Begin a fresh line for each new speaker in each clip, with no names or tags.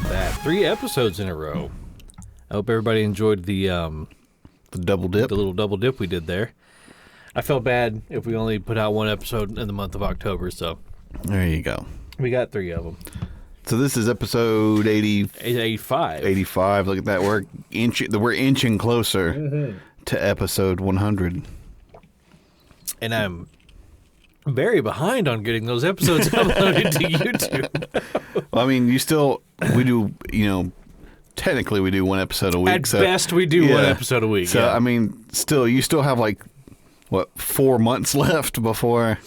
that. 3 episodes in a row. I hope everybody enjoyed the
double dip.
the little double dip we did there. I felt bad if we only put out 1 episode in the month of October, so
There you go.
we got 3 of them.
So this is episode
85.
85. Look at that. We're inching closer to episode 100.
And I'm very behind on getting those episodes uploaded to YouTube.
Well, I mean, we do, technically we do 1 episode a week.
At best, we do 1 episode a week.
So,
yeah.
I mean, you still have 4 months left before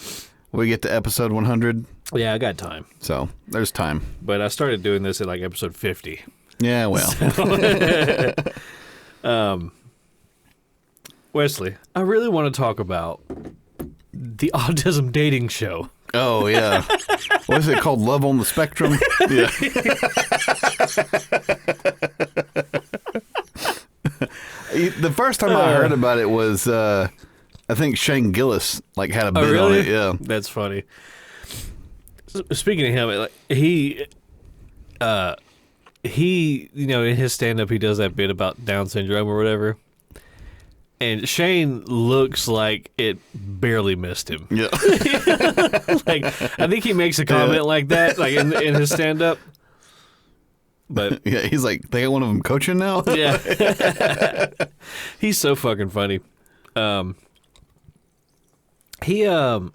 we get to episode 100.
Yeah, I got time.
So, there's time.
But I started doing this at episode 50.
Yeah, well.
Wesley, I really want to talk about the autism dating show.
Oh, yeah. What is it called? Love on the Spectrum? Yeah. The first time I heard about it was, I think Shane Gillis had a bit on it. Yeah.
That's funny. Speaking of him, he in his stand-up, he does that bit about Down syndrome or whatever. And Shane looks like it barely missed him.
Yeah.
I think he makes a comment like that, in his stand-up. But
yeah, he's like, they got one of them coaching now?
yeah. He's so fucking funny. He kind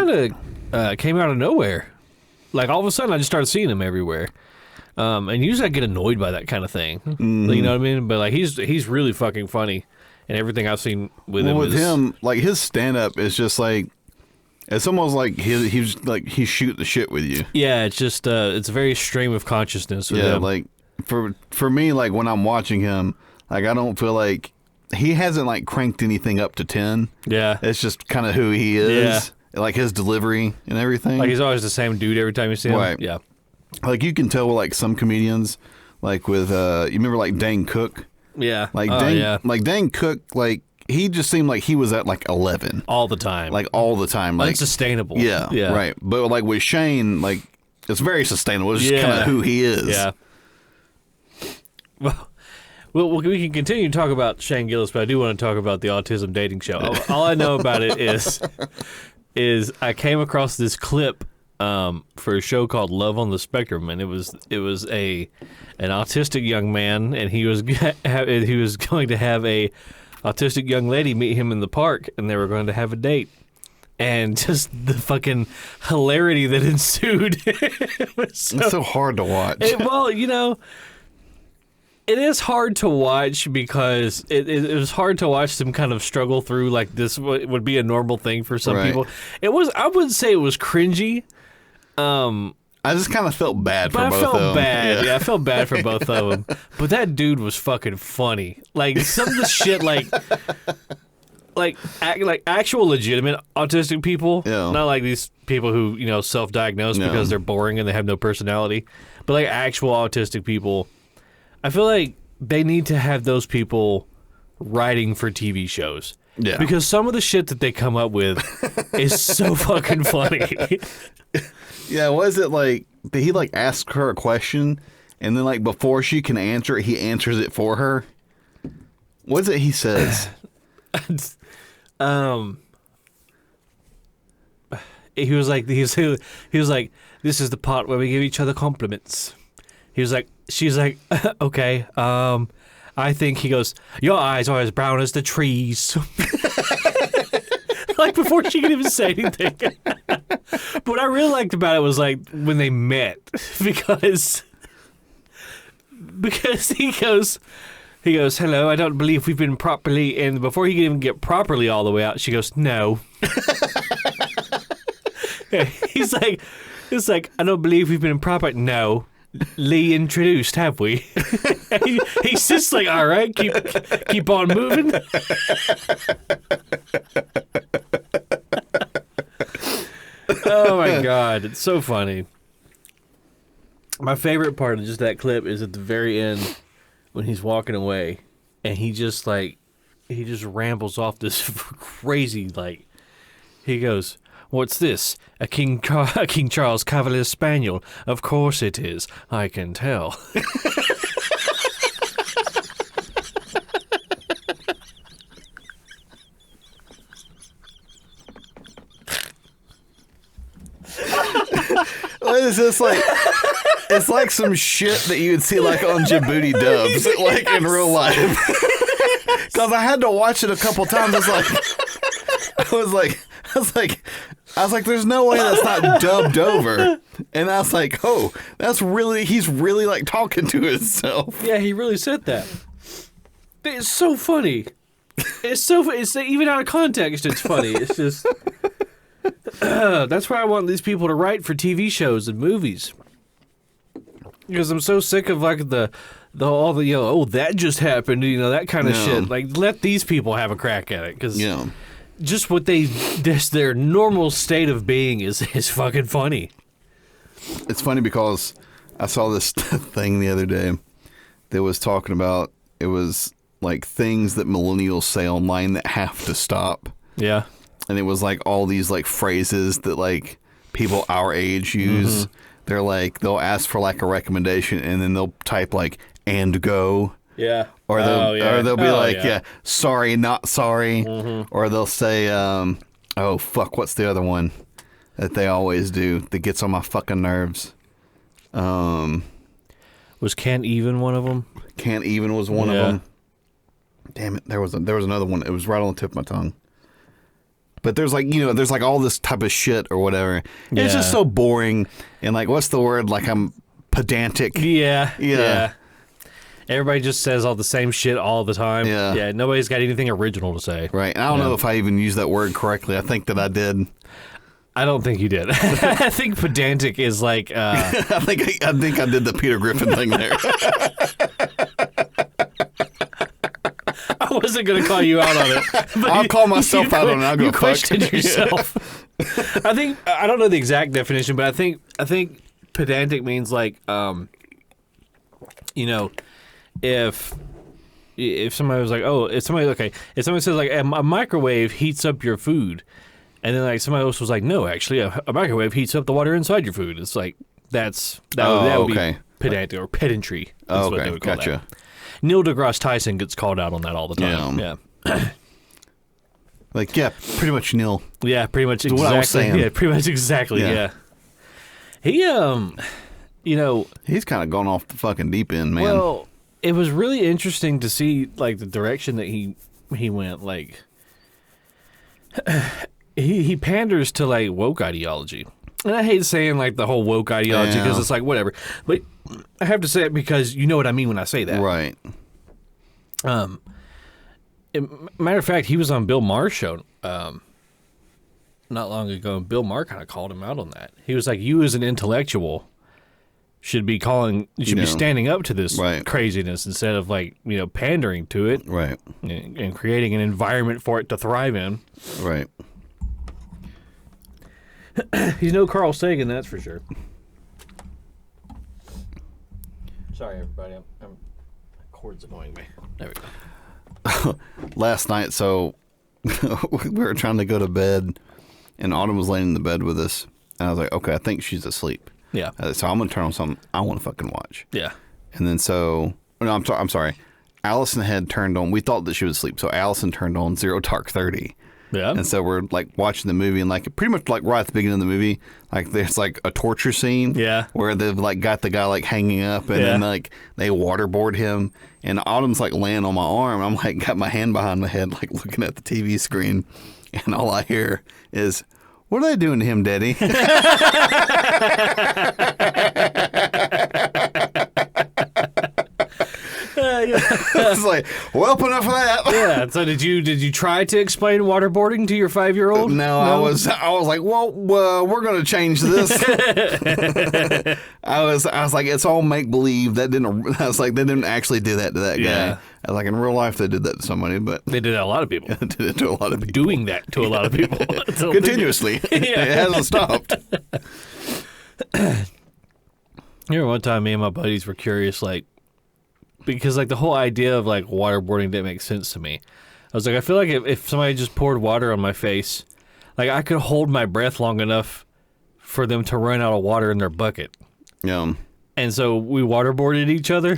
of came out of nowhere. All of a sudden, I just started seeing him everywhere. And usually I get annoyed by that kind of thing.
Mm-hmm.
You know what I mean? But he's really fucking funny. And everything I've seen with him
his stand-up is just it's almost like he's shooting the shit with you.
Yeah, it's just it's a very stream of consciousness with him.
For me, when I'm watching him, I don't feel like he hasn't cranked anything up to 10.
Yeah.
It's just kind of who he is. Yeah. His delivery and everything.
He's always the same dude every time you see him.
Right.
Yeah.
You can tell with some comedians, with you remember Dane Cook?
Yeah.
Dane Cook, he just seemed like he was at 11
all the time.
All the time.
Unsustainable.
Yeah.
Yeah.
Right. But with Shane, it's very sustainable. It's just kind of who he is.
Yeah. Well, we can continue to talk about Shane Gillis, but I do want to talk about the autism dating show. All I know about it is I came across this clip for a show called Love on the Spectrum, and it was an autistic young man, and he was going to have a autistic young lady meet him in the park, and they were going to have a date. And just the fucking hilarity that ensued. It's
so hard to watch.
It is hard to watch because it was hard to watch them kind of struggle through this would be a normal thing for some people. I wouldn't say it was cringy.
I just kind of felt bad for both of them.
I felt bad. Yeah, I felt bad for both of them. But that dude was fucking funny. Some of the shit actual legitimate autistic people, not these people who self-diagnose because they're boring and they have no personality, but actual autistic people. I feel like they need to have those people writing for TV shows.
Yeah.
Because some of the shit that they come up with is so fucking funny.
Yeah, was it did he ask her a question and then before she can answer it, he answers it for her? What is it he says?
He was like, this is the part where we give each other compliments. He was like, she's like, okay, I think, he goes, your eyes are as brown as the trees. Before she could even say anything. But what I really liked about it was when they met, because he goes, hello, I don't believe we've been properly, and before he could even get properly all the way out, she goes, no. It's like, I don't believe we've been proper, no. Lee introduced, have we? He's just all right, keep on moving. Oh my God, it's so funny. My favorite part of just that clip is at the very end when he's walking away and he just rambles off this crazy he goes, What's this? A King Charles Cavalier Spaniel. Of course it is. I can tell.
It's just like it's like some shit that you would see like on Djibouti dubs, like in real life. Because I had to watch it a couple times. I was like, there's no way that's not dubbed over. And I was like, oh, he's really like talking to himself.
Yeah, he really said that. It's so funny. It's even out of context. It's funny. It's just. That's why I want these people to write for TV shows and movies, because I'm so sick of like all the oh, that just happened, that kind of shit. Like, let these people have a crack at it, because just their normal state of being is fucking funny.
It's funny because I saw this thing the other day that was talking about, it was like things that millennials say online that have to stop.
Yeah.
And it was like all these like phrases that like people our age use. Mm-hmm. They're like, they'll ask for like a recommendation and then they'll type like, and go.
Yeah.
Or they'll be like, sorry, not sorry. Mm-hmm. Or they'll say, oh, fuck, what's the other one that they always do that gets on my fucking nerves?
Was can't even one of them?
Can't even was one of them. Damn it. There was another one. It was right on the tip of my tongue. But there's like, there's like all this type of shit or whatever. And it's just so boring. And like, what's the word? Like, I'm pedantic.
Yeah. Everybody just says all the same shit all the time. Yeah. Nobody's got anything original to say.
Right. And I don't know if I even used that word correctly. I think that I did.
I don't think you did. I think pedantic is like.
I think I did the Peter Griffin thing there.
I wasn't going to call you out on it.
I'll call myself out on it. I'll go,
you questioned yourself. I don't know the exact definition, but I think pedantic means like, if somebody was like, if somebody says like a microwave heats up your food, and then like somebody else was like, no, actually a microwave heats up the water inside your food. It's like that would be pedantic or pedantry. That's what they would call that. Neil deGrasse Tyson gets called out on that all the time. Yeah.
Like, pretty much Neil.
Yeah, pretty much exactly.
What I was saying.
Yeah, pretty much exactly. Yeah. He,
he's kind of gone off the fucking deep end, man.
Well, it was really interesting to see like the direction that he went. Like, he panders to like woke ideology. And I hate saying like the whole woke ideology because it's like whatever. But I have to say it because you know what I mean when I say that.
Right.
Matter of fact, he was on Bill Maher's show not long ago, and Bill Maher kind of called him out on that. He was like, you as an intellectual should be standing up to this craziness instead of like, pandering to it.
Right.
And creating an environment for it to thrive in.
Right.
He's no Carl Sagan, that's for sure. Sorry, everybody. My cord's annoying me. There we go.
Last night, so we were trying to go to bed, and Autumn was laying in the bed with us. And I was like, okay, I think she's asleep.
Yeah.
So I'm going to turn on something I want to fucking watch.
Yeah.
And then I'm sorry. Allison had turned on, we thought that she was asleep, so Allison turned on Zero Dark 30.
Yeah.
And so we're like watching the movie, and like pretty much like right at the beginning of the movie, like there's like a torture scene.
Yeah.
Where they've like got the guy like hanging up, and then like they waterboard him, and Autumn's like laying on my arm. I'm like got my hand behind my head, like looking at the TV screen, and all I hear is, "What are they doing to him, Daddy?" I was like, well, enough of that.
Yeah. So did you try to explain waterboarding to your 5-year-old?
No, I was like, well, we're going to change this. I was like, it's all make believe. I was like, they didn't actually do that to that guy. I was like, in real life, they did that to somebody, but
they did that to a lot of people.
They did it to a lot of people.
Doing that to a lot of people
continuously. It hasn't stopped.
Remember one time, me and my buddies were curious, like. Because, like, the whole idea of, like, waterboarding didn't make sense to me. I was like, I feel like if somebody just poured water on my face, Like, I could hold my breath long enough for them to run out of water in their bucket.
Yeah.
And so we waterboarded each other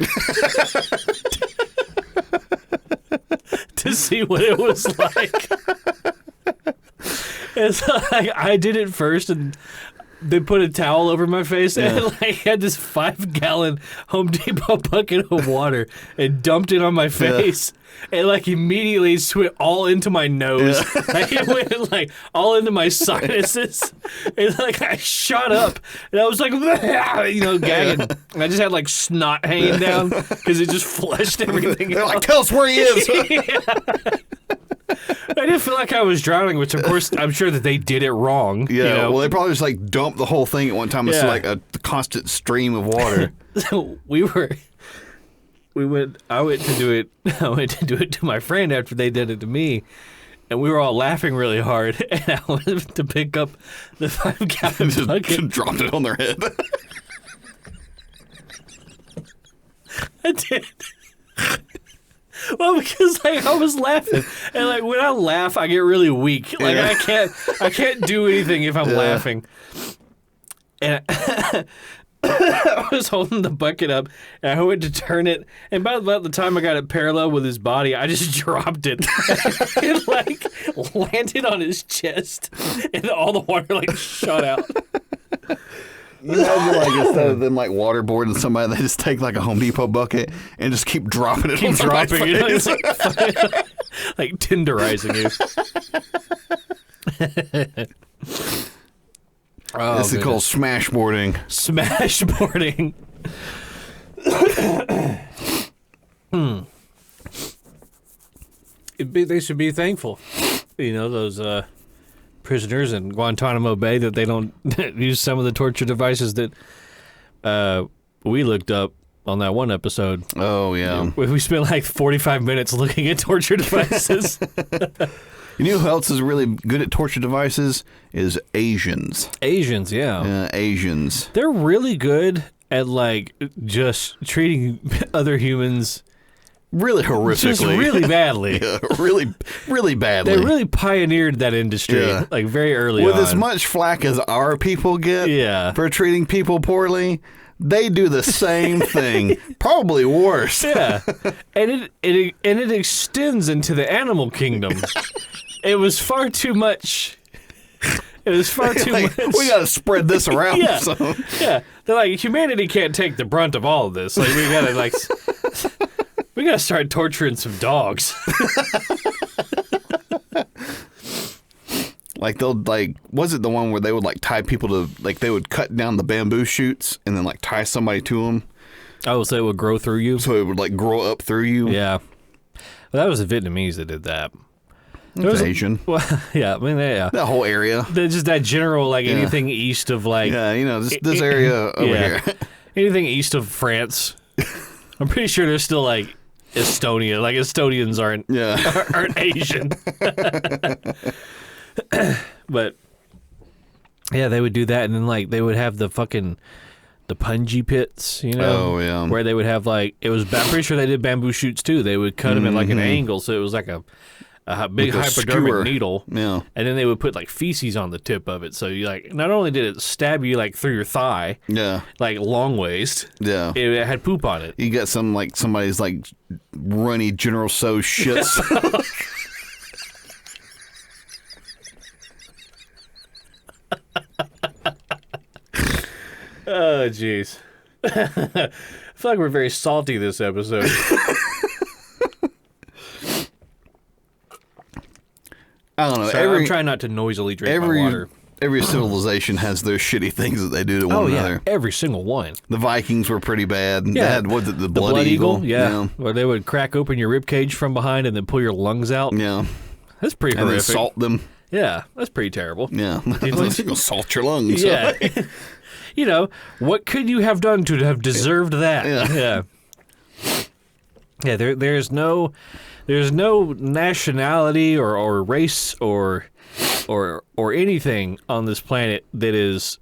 to see what it was like. And so I did it first, and they put a towel over my face, and like had this 5-gallon Home Depot bucket of water and dumped it on my face. And like immediately it went all into my nose. Like, it went like all into my sinuses. And like I shot up and I was like, gagging. And I just had like snot hanging down because it just flushed everything
They're
out.
like, tell us where he is.
I didn't feel like I was drowning, which of course I'm sure that they did it wrong.
Yeah, well, they probably just like dumped the whole thing at one time. It's like a constant stream of water.
So I went to do it to my friend after they did it to me, and we were all laughing really hard, and I went to pick up the 5-gallon bucket.
Just dropped it on their head.
I did. Well, because like I was laughing, and like when I laugh, I get really weak. Like I can't do anything if I'm laughing. And I was holding the bucket up, and I went to turn it, and by about the time I got it parallel with his body, I just dropped it. It like landed on his chest, and all the water like shot out.
You imagine, like, instead of them like waterboarding somebody, they just take like a Home Depot bucket and just keep dropping it.
Keep dropping it. It's like tenderizing you.
This is called smashboarding.
Smashboarding. They should be thankful. Those prisoners in Guantanamo Bay that they don't use some of the torture devices that we looked up on that one episode.
Oh, yeah.
We spent like 45 minutes looking at torture devices.
You know who else is really good at torture devices? Is Asians.
Asians, yeah.
Asians.
They're really good at like just treating other humans
really horrifically.
Just really badly.
Yeah, really, really badly.
They really pioneered that industry like very early
With
on.
as much flack as our people get for treating people poorly, they do the same thing, probably worse.
Yeah, and it extends into the animal kingdom. It was far too much. It was far too much.
We got to spread this around.
Yeah,
so.
Yeah. They're like, humanity can't take the brunt of all of this. Like we gotta start torturing some dogs.
Like was it the one where they would like tie people to, like they would cut down the bamboo shoots and then like tie somebody to them?
Oh, so it would grow through you?
So it would like grow up through you?
Yeah. Well, that was the Vietnamese that did that.
It was Asian.
Well, yeah, I mean, yeah.
That whole area.
Just that general, like anything east of like...
Yeah, this area over here.
Anything east of France. I'm pretty sure there's still like Estonia. Like Estonians aren't Asian. But yeah, they would do that, and then like they would have the punji pits,
Oh yeah.
Where they would have like I'm pretty sure they did bamboo shoots too. They would cut them at like an angle, so it was like a big like hypodermic needle.
Yeah.
And then they would put like feces on the tip of it, so you like not only did it stab you like through your thigh, like long waist, it had poop on it.
You got somebody's like runny General Tso shits.
Oh, jeez. I feel like we're very salty this episode.
I don't know.
Sorry, I'm trying not to noisily drink my water.
Every civilization has their shitty things that they do to one another.
Every single one.
The Vikings were pretty bad.
Yeah.
They had, was it the Blood Eagle?
Yeah. Where they would crack open your rib cage from behind and then pull your lungs out.
Yeah.
That's pretty horrific.
And then salt them.
Yeah, that's pretty terrible.
Yeah. You're going to salt your lungs.
Yeah. What could you have done to have deserved that?
Yeah.
Yeah, there's no nationality or race or anything on this planet that is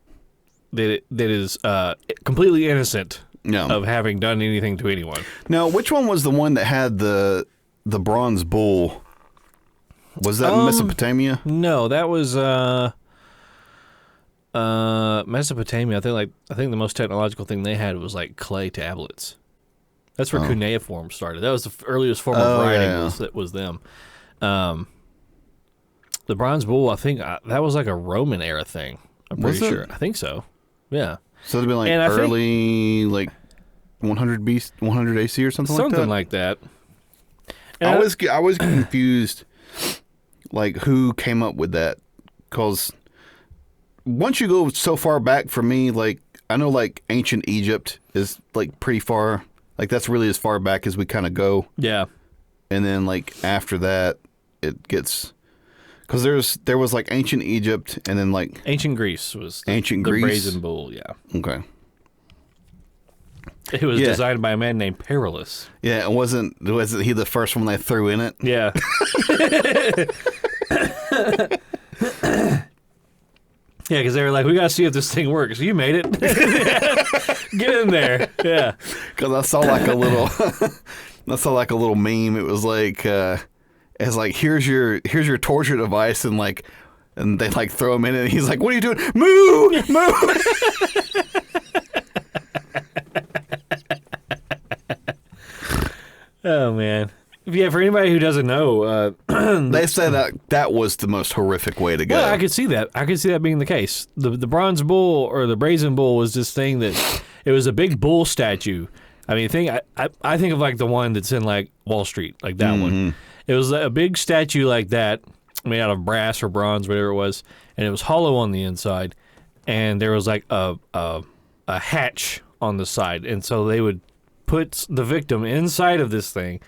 completely innocent of having done anything to anyone.
Now, which one was the one that had the bronze bull? Was that Mesopotamia?
No, that was Mesopotamia. I think the most technological thing they had was like clay tablets. That's where cuneiform started. That was the earliest form of writing. Was them. The bronze bull, I think that was like a Roman era thing. I'm pretty sure. I think so. Yeah.
So it'd be like early, like 100 AC or something like that.
Something like that. And
I was confused, like who came up with that, because once you go so far back, for me, like I know like ancient Egypt is like pretty far, like that's really as far back as we kind of go.
Yeah.
And then like after that, it gets, because there was like ancient Egypt, and then like
ancient Greece was
the
brazen bull. Yeah.
Okay.
It was designed by a man named Perillus.
Yeah, wasn't he the first one they threw in it?
Yeah. Yeah, because they were like, we got to see if this thing works. You made it. Get in there. Yeah.
Because I saw like a little meme. It was like, it's like, here's your torture device, and they like throw him in it, and he's like, what are you doing? Move!
Oh, man. Yeah, for anybody who doesn't know,
they said that was the most horrific way to go.
Well, I could see that. I could see that being the case. The bronze bull or the brazen bull was this thing that it was a big bull statue. I mean, I think of like the one that's in like Wall Street, like that one. It was a big statue like that, made out of brass or bronze, whatever it was, and it was hollow on the inside, and there was like a hatch on the side, and so they would put the victim inside of this thing,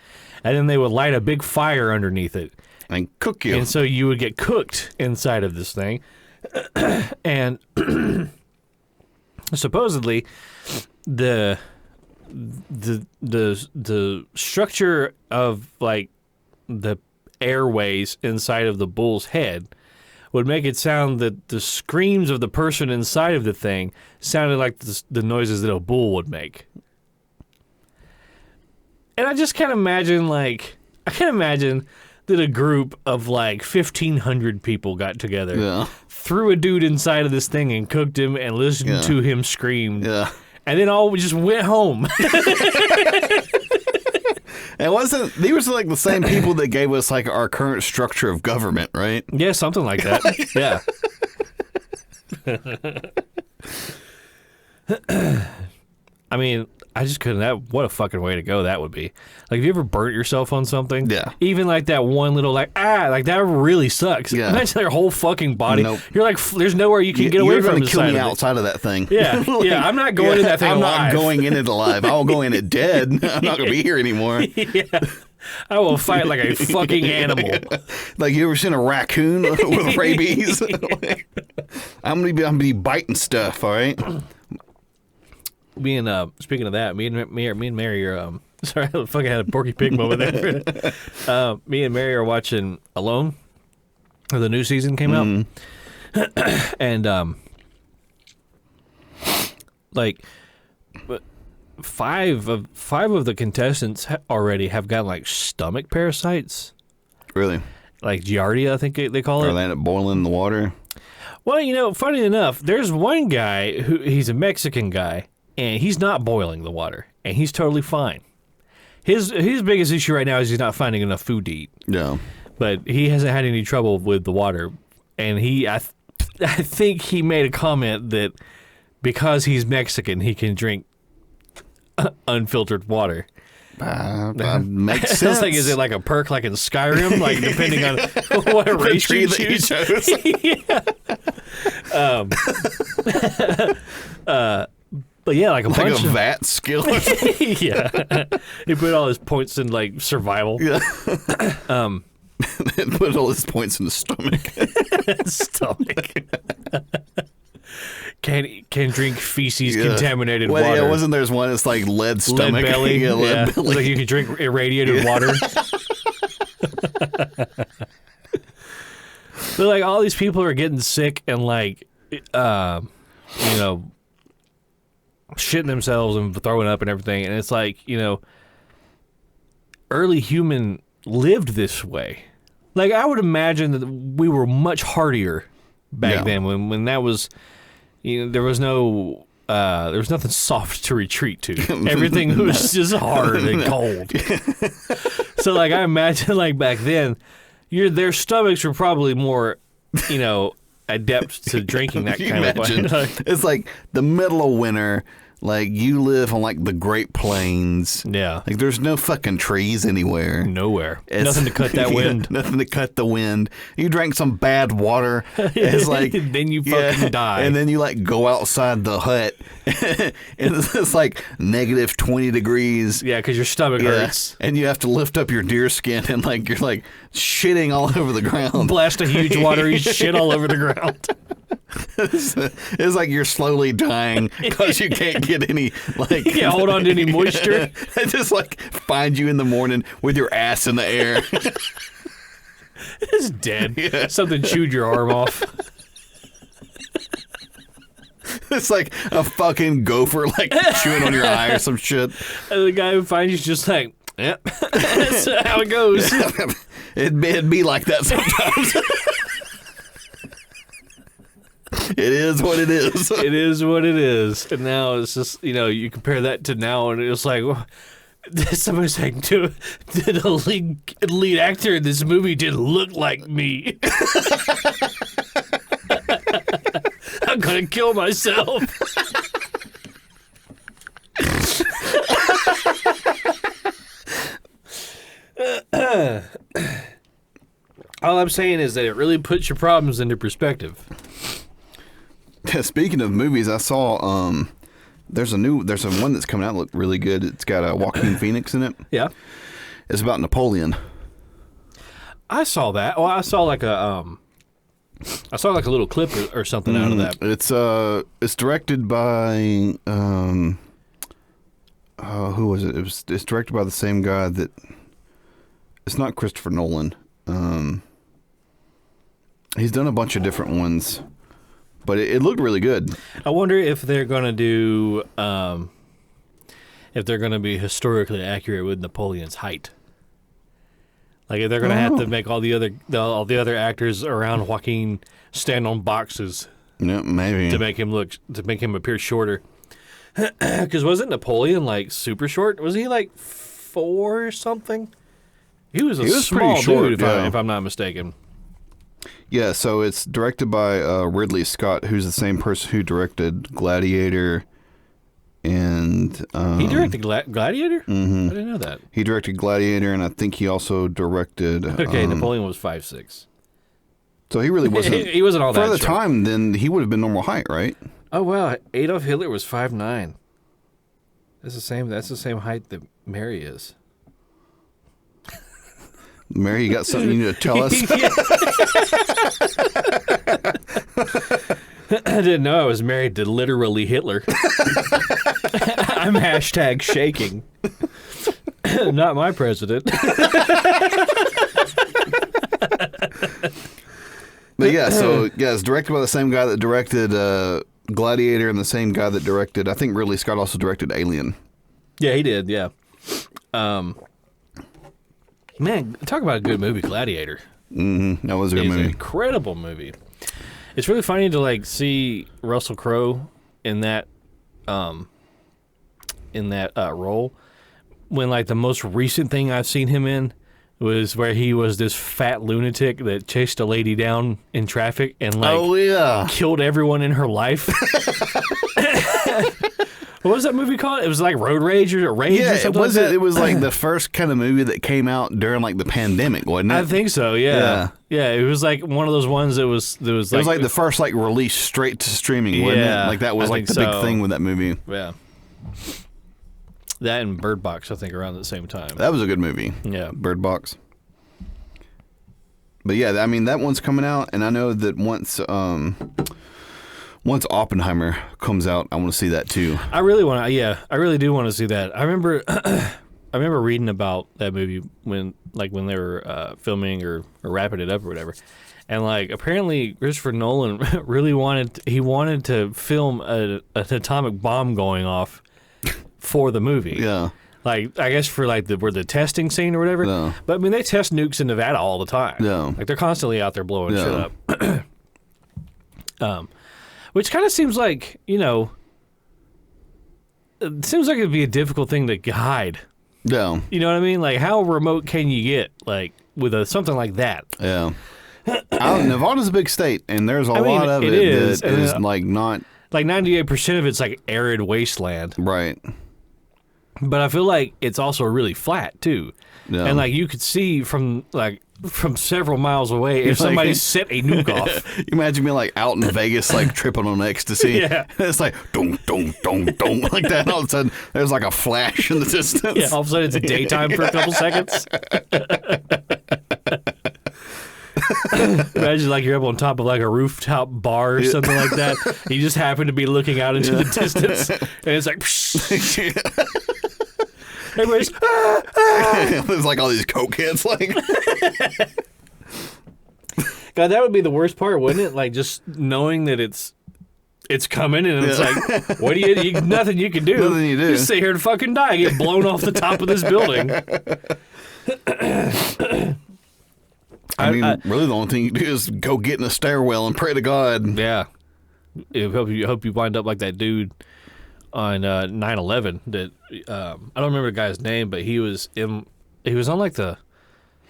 and then they would light a big fire underneath it
and cook you.
And so you would get cooked inside of this thing. And supposedly the structure of like the airways inside of the bull's head would make it sound that the screams of the person inside of the thing sounded like the noises that a bull would make. And I just can't imagine, that a group of like 1,500 people got together, threw a dude inside of this thing and cooked him and listened to him scream, and then all just went home.
And these were like the same people that gave us like our current structure of government, right?
Yeah, something like that. Yeah. I mean, I just couldn't. What a fucking way to go that would be. Like, have you ever burnt yourself on something?
Yeah.
Even like that one little like that really sucks.
Yeah.
Imagine your whole fucking body.
Nope.
You're like, there's nowhere you can get away from.
You're gonna kill me outside of that thing.
Yeah, yeah. I'm not going in that thing alive.
I'm not going in it alive. I'll go in it dead. I'm not gonna be here anymore.
Yeah. I will fight like a fucking animal.
Like, you ever seen a raccoon with rabies? I'm gonna be biting stuff. All right.
Speaking of that, me and Mary are sorry, I fucking had a Porky Pig moment there. Me and Mary are watching Alone. The new season came out, and like five of the contestants already have gotten like stomach parasites.
Really?
Like Giardia, I think they call it.
Or they end up boiling in the water.
Well, funny enough, there's one guy he's a Mexican guy. And he's not boiling the water, and he's totally fine. His biggest issue right now is he's not finding enough food to eat.
Yeah.
But he hasn't had any trouble with the water. And I think he made a comment that because he's Mexican, he can drink unfiltered water.
Makes sense.
Sounds like, is it like a perk like in Skyrim? Like, depending on what race you choose? But yeah, like a bunch
of VAT skill.
Yeah, he put all his points in like survival.
Yeah. Put all his points in the stomach.
Can drink feces contaminated water.
Yeah, wasn't there's one that's like lead stomach,
lead belly?
Lead belly.
It's like you can drink irradiated water. But like all these people are getting sick and like, shitting themselves and throwing up and everything, and it's like, early human lived this way. Like, I would imagine that we were much hardier back then when that was, there was no, there was nothing soft to retreat to. Everything was just hard and cold. So, like, I imagine, like, back then, their stomachs were probably more, adept to drinking that kind of way.
It's like the middle of winter. Like, you live on, like, the Great Plains.
Yeah.
Like, there's no fucking trees anywhere.
Nowhere. Nothing to cut that wind.
Nothing to cut the wind. You drank some bad water. It's like...
then you fucking die.
And then you, like, go outside the hut. And it's like negative 20 degrees.
Yeah, because your stomach hurts.
And you have to lift up your deer skin and, like, you're, like, shitting all over the ground.
Blast a huge watery shit all over the ground.
It's like you're slowly dying because you can't get any, like...
You can't hold on to any moisture.
It just, like, find you in the morning with your ass in the air.
It's dead. Yeah. Something chewed your arm off.
It's like a fucking gopher, like, chewing on your eye or some shit.
And the guy who finds you's just like, yep, that's how it goes.
It'd be like that sometimes. It is what it is.
It is what it is. And now it's just, you compare that to now, and it's like, well, somebody's saying, the lead actor in this movie didn't look like me. I'm going to kill myself. All I'm saying is that it really puts your problems into perspective.
Speaking of movies, I saw there's a one that's coming out that looked really good. It's got Joaquin Phoenix in it.
Yeah,
it's about Napoleon.
I saw that. Well, I saw like a little clip or something out of that.
It's directed by who was it? It's directed by the same guy that. It's not Christopher Nolan. He's done a bunch of different ones. But it looked really good.
I wonder if they're going to do, if they're going to be historically accurate with Napoleon's height. Like if they're going to have to make all the other actors around Joaquin stand on boxes.
Yeah, maybe
to make him appear shorter. Because wasn't Napoleon like super short? Was he like 4 or something? He was small
pretty short,
dude, if I'm not mistaken.
Yeah, so it's directed by Ridley Scott, who's the same person who directed Gladiator, and
he directed Gladiator.
Mm-hmm.
I didn't know that.
He directed Gladiator, and I think he also directed.
Okay, Napoleon was 5'6".
So he really wasn't.
He wasn't all that
for the
short.
time. Then he would have been normal height, right?
Oh wow, Adolf Hitler was 5'9". That's the same height that Mary is.
Mary, you got something you need to tell us?
I didn't know I was married to literally Hitler. I'm #shaking. Not my president.
But yeah, it's directed by the same guy that directed Gladiator and the same guy that directed, I think Ridley Scott also directed Alien.
Yeah, he did, yeah. Man, talk about a good movie, Gladiator.
Mm-hmm. That was a good movie.
It's an incredible movie. It's really funny to like see Russell Crowe in that role when like the most recent thing I've seen him in was where he was this fat lunatic that chased a lady down in traffic and like killed everyone in her life. What was that movie called? It was like Road Rage or Rage or something like that?
It was like the first kind of movie that came out during like the pandemic, wasn't it?
I think so, yeah. Yeah, it was like one of those ones that was
it was like the first like release straight to streaming, wasn't it? Like that was like the big thing with that movie.
Yeah. That and Bird Box, I think, around the same time.
That was a good movie.
Yeah.
Bird Box. But yeah, I mean that one's coming out, and I know that once Oppenheimer comes out, I want to see that too.
I really do want to see that. I remember reading about that movie when they were filming or wrapping it up or whatever. And like apparently Christopher Nolan really wanted to film an atomic bomb going off for the movie.
Yeah.
Like, I guess for like where the testing scene or whatever.
No.
But I mean, they test nukes in Nevada all the time.
No.
Like they're constantly out there blowing
No.
shit up. Which kind of seems like, you know, it seems like it'd be a difficult thing to hide.
Yeah.
You know what I mean? Like, how remote can you get, like, with something like that?
Yeah. Nevada's a big state, and there's a lot of it
is,
that is like not.
Like 98% of it's like arid wasteland.
Right.
But I feel like it's also really flat too.
Yeah.
And like you could see from several miles away if somebody set a nuke off.
You imagine me like out in Vegas, like tripping on ecstasy.
Yeah.
It's like dong dong dong dong like that. All of a sudden, there's like a flash in the distance.
Yeah, all of a sudden it's daytime for a couple seconds. Imagine like you're up on top of like a rooftop bar or something like that. You just happen to be looking out into the distance, and it's like. Everybody's.
There's like all these coke heads, like.
God, that would be the worst part, wouldn't it? Like just knowing that it's coming, and it's like, what do you nothing you can do.
Nothing you do.
Just sit here and fucking die, get blown off the top of this building.
I mean, really, the only thing you do is go get in a stairwell and pray to God.
Yeah. I hope you wind up like that dude on 9/11. That I don't remember the guy's name, but he was on like the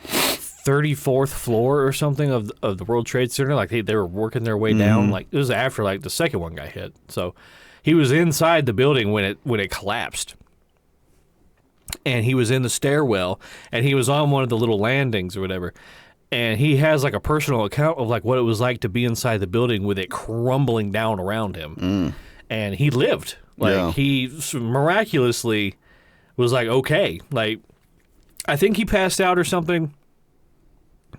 34th floor or something of the World Trade Center. Like they were working their way down. Like it was after like the second one got hit. So he was inside the building when it collapsed. And he was in the stairwell, and he was on one of the little landings or whatever. And he has like a personal account of like what it was like to be inside the building with it crumbling down around him. And he lived. Like he miraculously was like, okay. Like I think he passed out or something.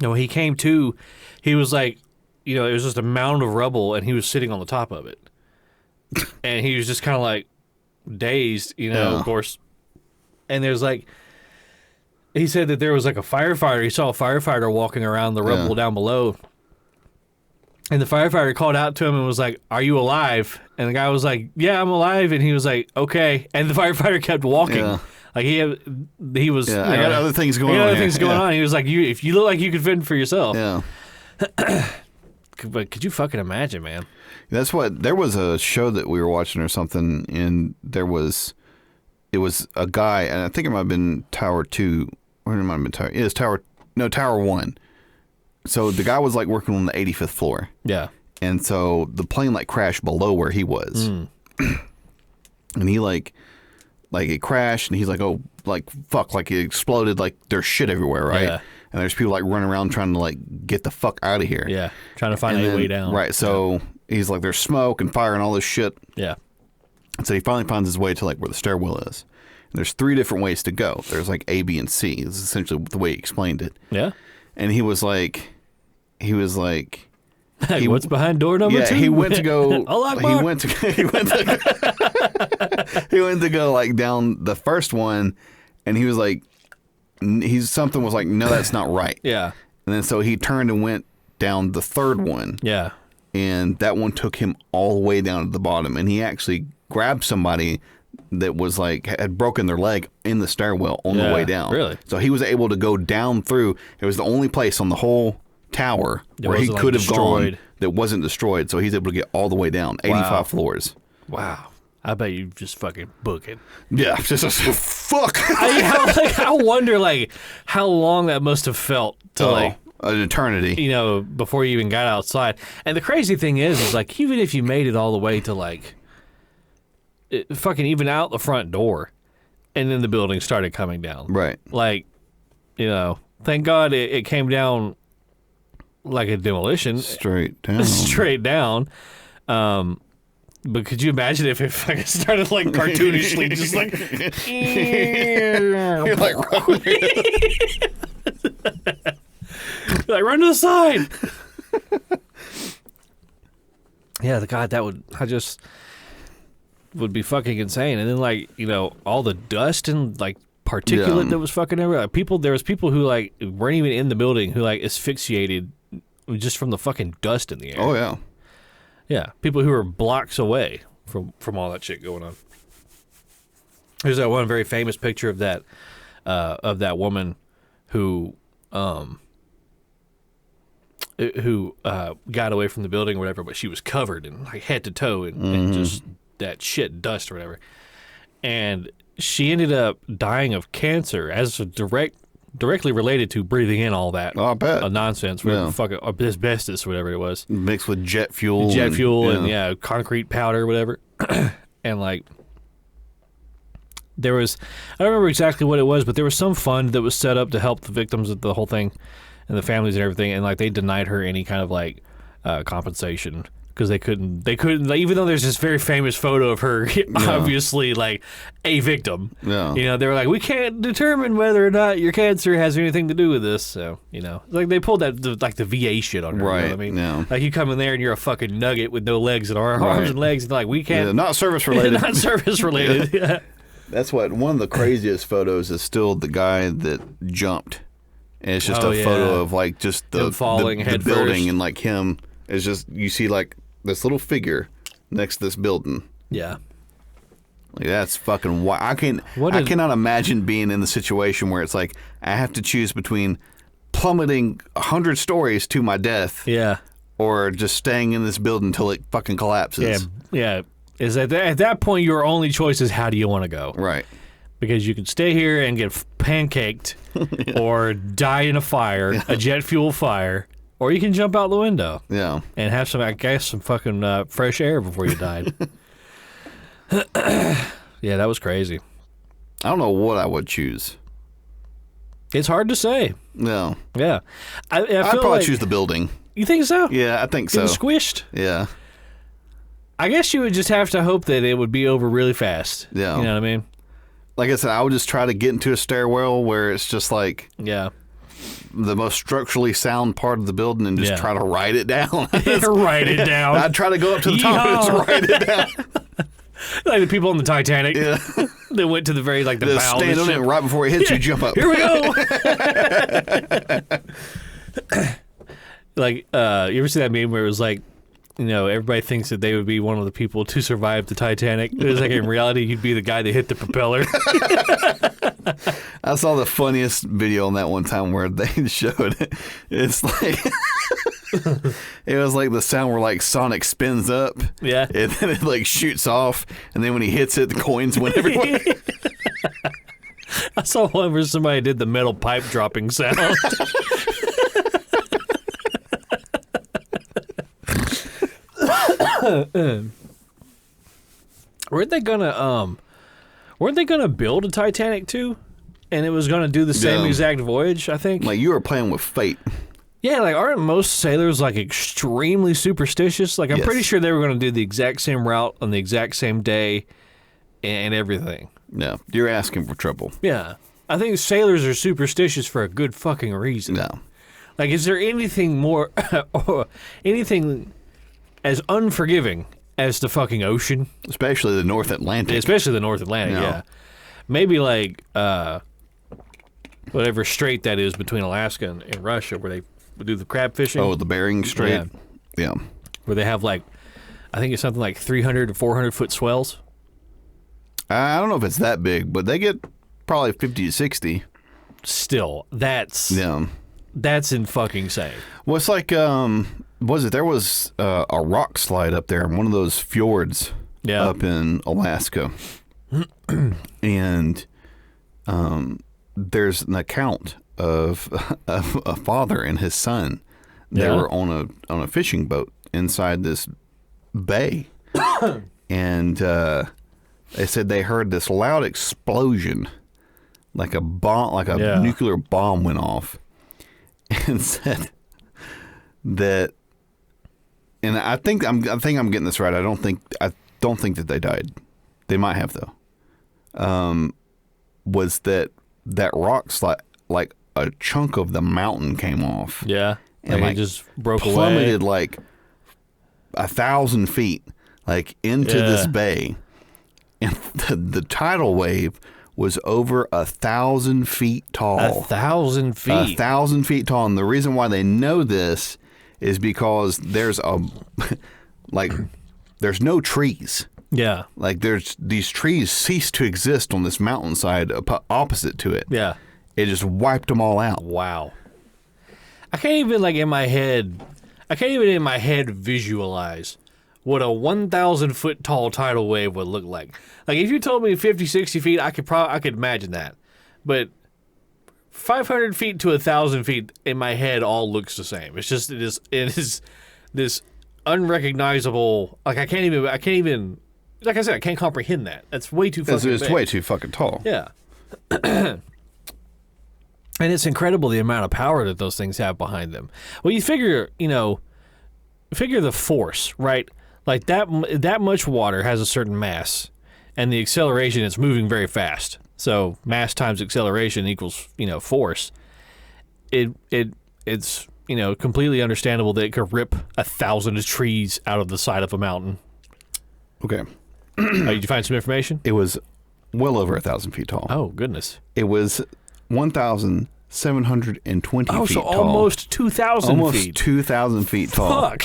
No, he came to, he was like, you know, it was just a mound of rubble and he was sitting on the top of it. And he was just kind of like dazed, you know, of course. And there's like, he said that there was like a firefighter. He saw a firefighter walking around the rubble down below. And the firefighter called out to him and was like, "Are you alive?" And the guy was like, "Yeah, I'm alive." And he was like, "Okay." And the firefighter kept walking. Yeah. Like he was.
Yeah, I got other things going on.
Other things going on. He was like, if you look like you could fend for yourself.
Yeah.
But could you fucking imagine, man?
That's what. There was a show that we were watching or something, and it was a guy, and I think it might have been Tower 2. Or it might have been Tower. It was Tower 1. So the guy was like working on the 85th floor. Yeah. And so the plane like crashed below where he was. And he like it crashed, and he's like, oh, like fuck, like it exploded, like there's shit everywhere, right? Yeah. And there's people like running around trying to like get the fuck out of here.
Yeah. Trying to find a way down.
Right. So he's like, there's smoke and fire and all this shit. Yeah. And so he finally finds his way to like where the stairwell is. And there's 3 different ways to go. There's like A, B, and C. This is essentially the way he explained it. Yeah. And he was like,
what's behind door number 2?
He went to go. he went to go like down the first one, and he was like, something was like, no, that's not right. Yeah. And then so he turned and went down the third one. Yeah. And that one took him all the way down to the bottom, and he actually grabbed somebody that was like had broken their leg in the stairwell on the way down. Really? So he was able to go down through. It was the only place on the whole tower where he could have gone that wasn't destroyed. So he's able to get all the way down, 85 floors. Wow.
I bet you just fucking book it.
Yeah, just fuck.
I wonder like how long that must have felt to like
an eternity.
You know, before you even got outside. And the crazy thing is like even if you made it all the way to like fucking even out the front door, and then the building started coming down. Right. Like, you know, thank God it came down like a demolition.
Straight down.
Straight down. But could you imagine if it fucking started like cartoonishly, just like you're like like run to the side. Yeah, God, that would be fucking insane. And then like, you know, all the dust and like particulate that was fucking everywhere. Like, there was people who like weren't even in the building who like asphyxiated just from the fucking dust in the air.
Oh yeah.
Yeah, people who are blocks away from all that shit going on. There's that one very famous picture of that woman who got away from the building or whatever, but she was covered in like head to toe in just that shit dust or whatever. And she ended up dying of cancer as a directly related to breathing in all that nonsense, whatever the fuck, asbestos or whatever it was.
Mixed with jet fuel.
And concrete powder or whatever. And like, I don't remember exactly what it was, but there was some fund that was set up to help the victims of the whole thing and the families and everything, and like they denied her any kind of like compensation because they couldn't like, even though there's this very famous photo of her obviously like a victim. Yeah. You know, they were like, we can't determine whether or not your cancer has anything to do with this. So, you know, like they pulled that like the VA shit on her.
Right.
You know what I mean?
Yeah.
Like you come in there and you're a fucking nugget with no legs and arms and legs, and like we can't.
Yeah, not service related.
Not service related. Yeah.
That's what one of the craziest photos is still the guy that jumped. And it's just a photo of like just the
falling
the building first. And like him. It's just you see like this little figure next to this building.
Yeah.
Like that's fucking wild. I cannot imagine being in the situation where it's like I have to choose between plummeting 100 stories to my death.
Yeah.
Or just staying in this building until it fucking collapses.
Yeah. Is at that point your only choice is how do you want to go?
Right.
Because you can stay here and get pancaked or die in a fire, a jet fuel fire, or you can jump out the window.
Yeah.
And have some fucking fresh air before you died. Yeah, that was crazy.
I don't know what I would choose.
It's hard to say.
No.
Yeah.
I'd probably choose the building.
You think so?
Yeah, I think so.
Getting squished?
Yeah.
I guess you would just have to hope that it would be over really fast.
Yeah.
You know what I mean?
Like I said, I would just try to get into a stairwell where it's just like
the
most structurally sound part of the building and just try to write it down.
Write it down.
I'd try to go up to the top and just write it down.
Like the people on the Titanic. Yeah. They went to the very, like, the bow.
Stand on it right before it hits you, jump up.
Here we go. Like, you ever see that meme where it was like, you know, everybody thinks that they would be one of the people to survive the Titanic. It was like in reality, you'd be the guy that hit the propeller.
I saw the funniest video on that one time where they showed it. It's like, it was like the sound where like Sonic spins up.
Yeah.
And then it like shoots off. And then when he hits it, the coins went everywhere.
I saw one where somebody did the metal pipe dropping sound. Weren't they gonna build a Titanic too? And it was gonna do the same exact voyage, I think.
Like you were playing with fate.
Yeah, like aren't most sailors like extremely superstitious? Like I'm pretty sure they were gonna do the exact same route on the exact same day and everything.
No, you're asking for trouble.
Yeah. I think sailors are superstitious for a good fucking reason.
No.
Like, is there anything more, anything as unforgiving as the fucking ocean?
Especially the North Atlantic.
Especially the North Atlantic, yeah. Maybe like, whatever strait that is between Alaska and Russia where they do the crab fishing.
Oh, the Bering Strait? Yeah.
Where they have like, I think it's something like 300 to 400 foot swells.
I don't know if it's that big, but they get probably 50 to 60.
Still, that's in fucking insane.
Well, it's like, there was a rock slide up there in one of those fjords up in Alaska. And there's an account of a father and his son. They were on a fishing boat inside this bay. And they said they heard this loud explosion, like a bomb, like a nuclear bomb went off, and said that. And I think I'm getting this right. I don't think that they died. They might have though. Was that rock slide, like a chunk of the mountain came off?
Yeah,
and
like it just broke away.
Plummeted like 1,000 feet, like into this bay. And the tidal wave was over 1,000 feet tall.
1,000 feet.
1,000 feet tall. And the reason why they know this is because there's no trees
Yeah.
Like there's these trees ceased to exist on this mountainside opposite to it.
Yeah.
It just wiped them all out.
Wow. I can't even in my head visualize what a 1,000 foot tall tidal wave would look like. Like if you told me 50, 60 feet, I could imagine that. But 500 feet to 1,000 feet in my head all looks the same. It's just it is this unrecognizable. Like I can't even. Like I said, I can't comprehend that. That's way too fucking
It's
big.
way too fucking tall.
Yeah. And it's incredible the amount of power that those things have behind them. Well, you figure the force, right? Like that much water has a certain mass, and the acceleration, it's moving very fast. So mass times acceleration equals, force. It's completely understandable that it could rip 1,000 trees out of the side of a mountain.
Okay.
Did you find some information?
It was well over 1,000 feet tall.
Oh, goodness.
It was 1,720 feet tall.
Oh, so almost 2,000 feet.
Almost 2,000 feet tall.
Fuck.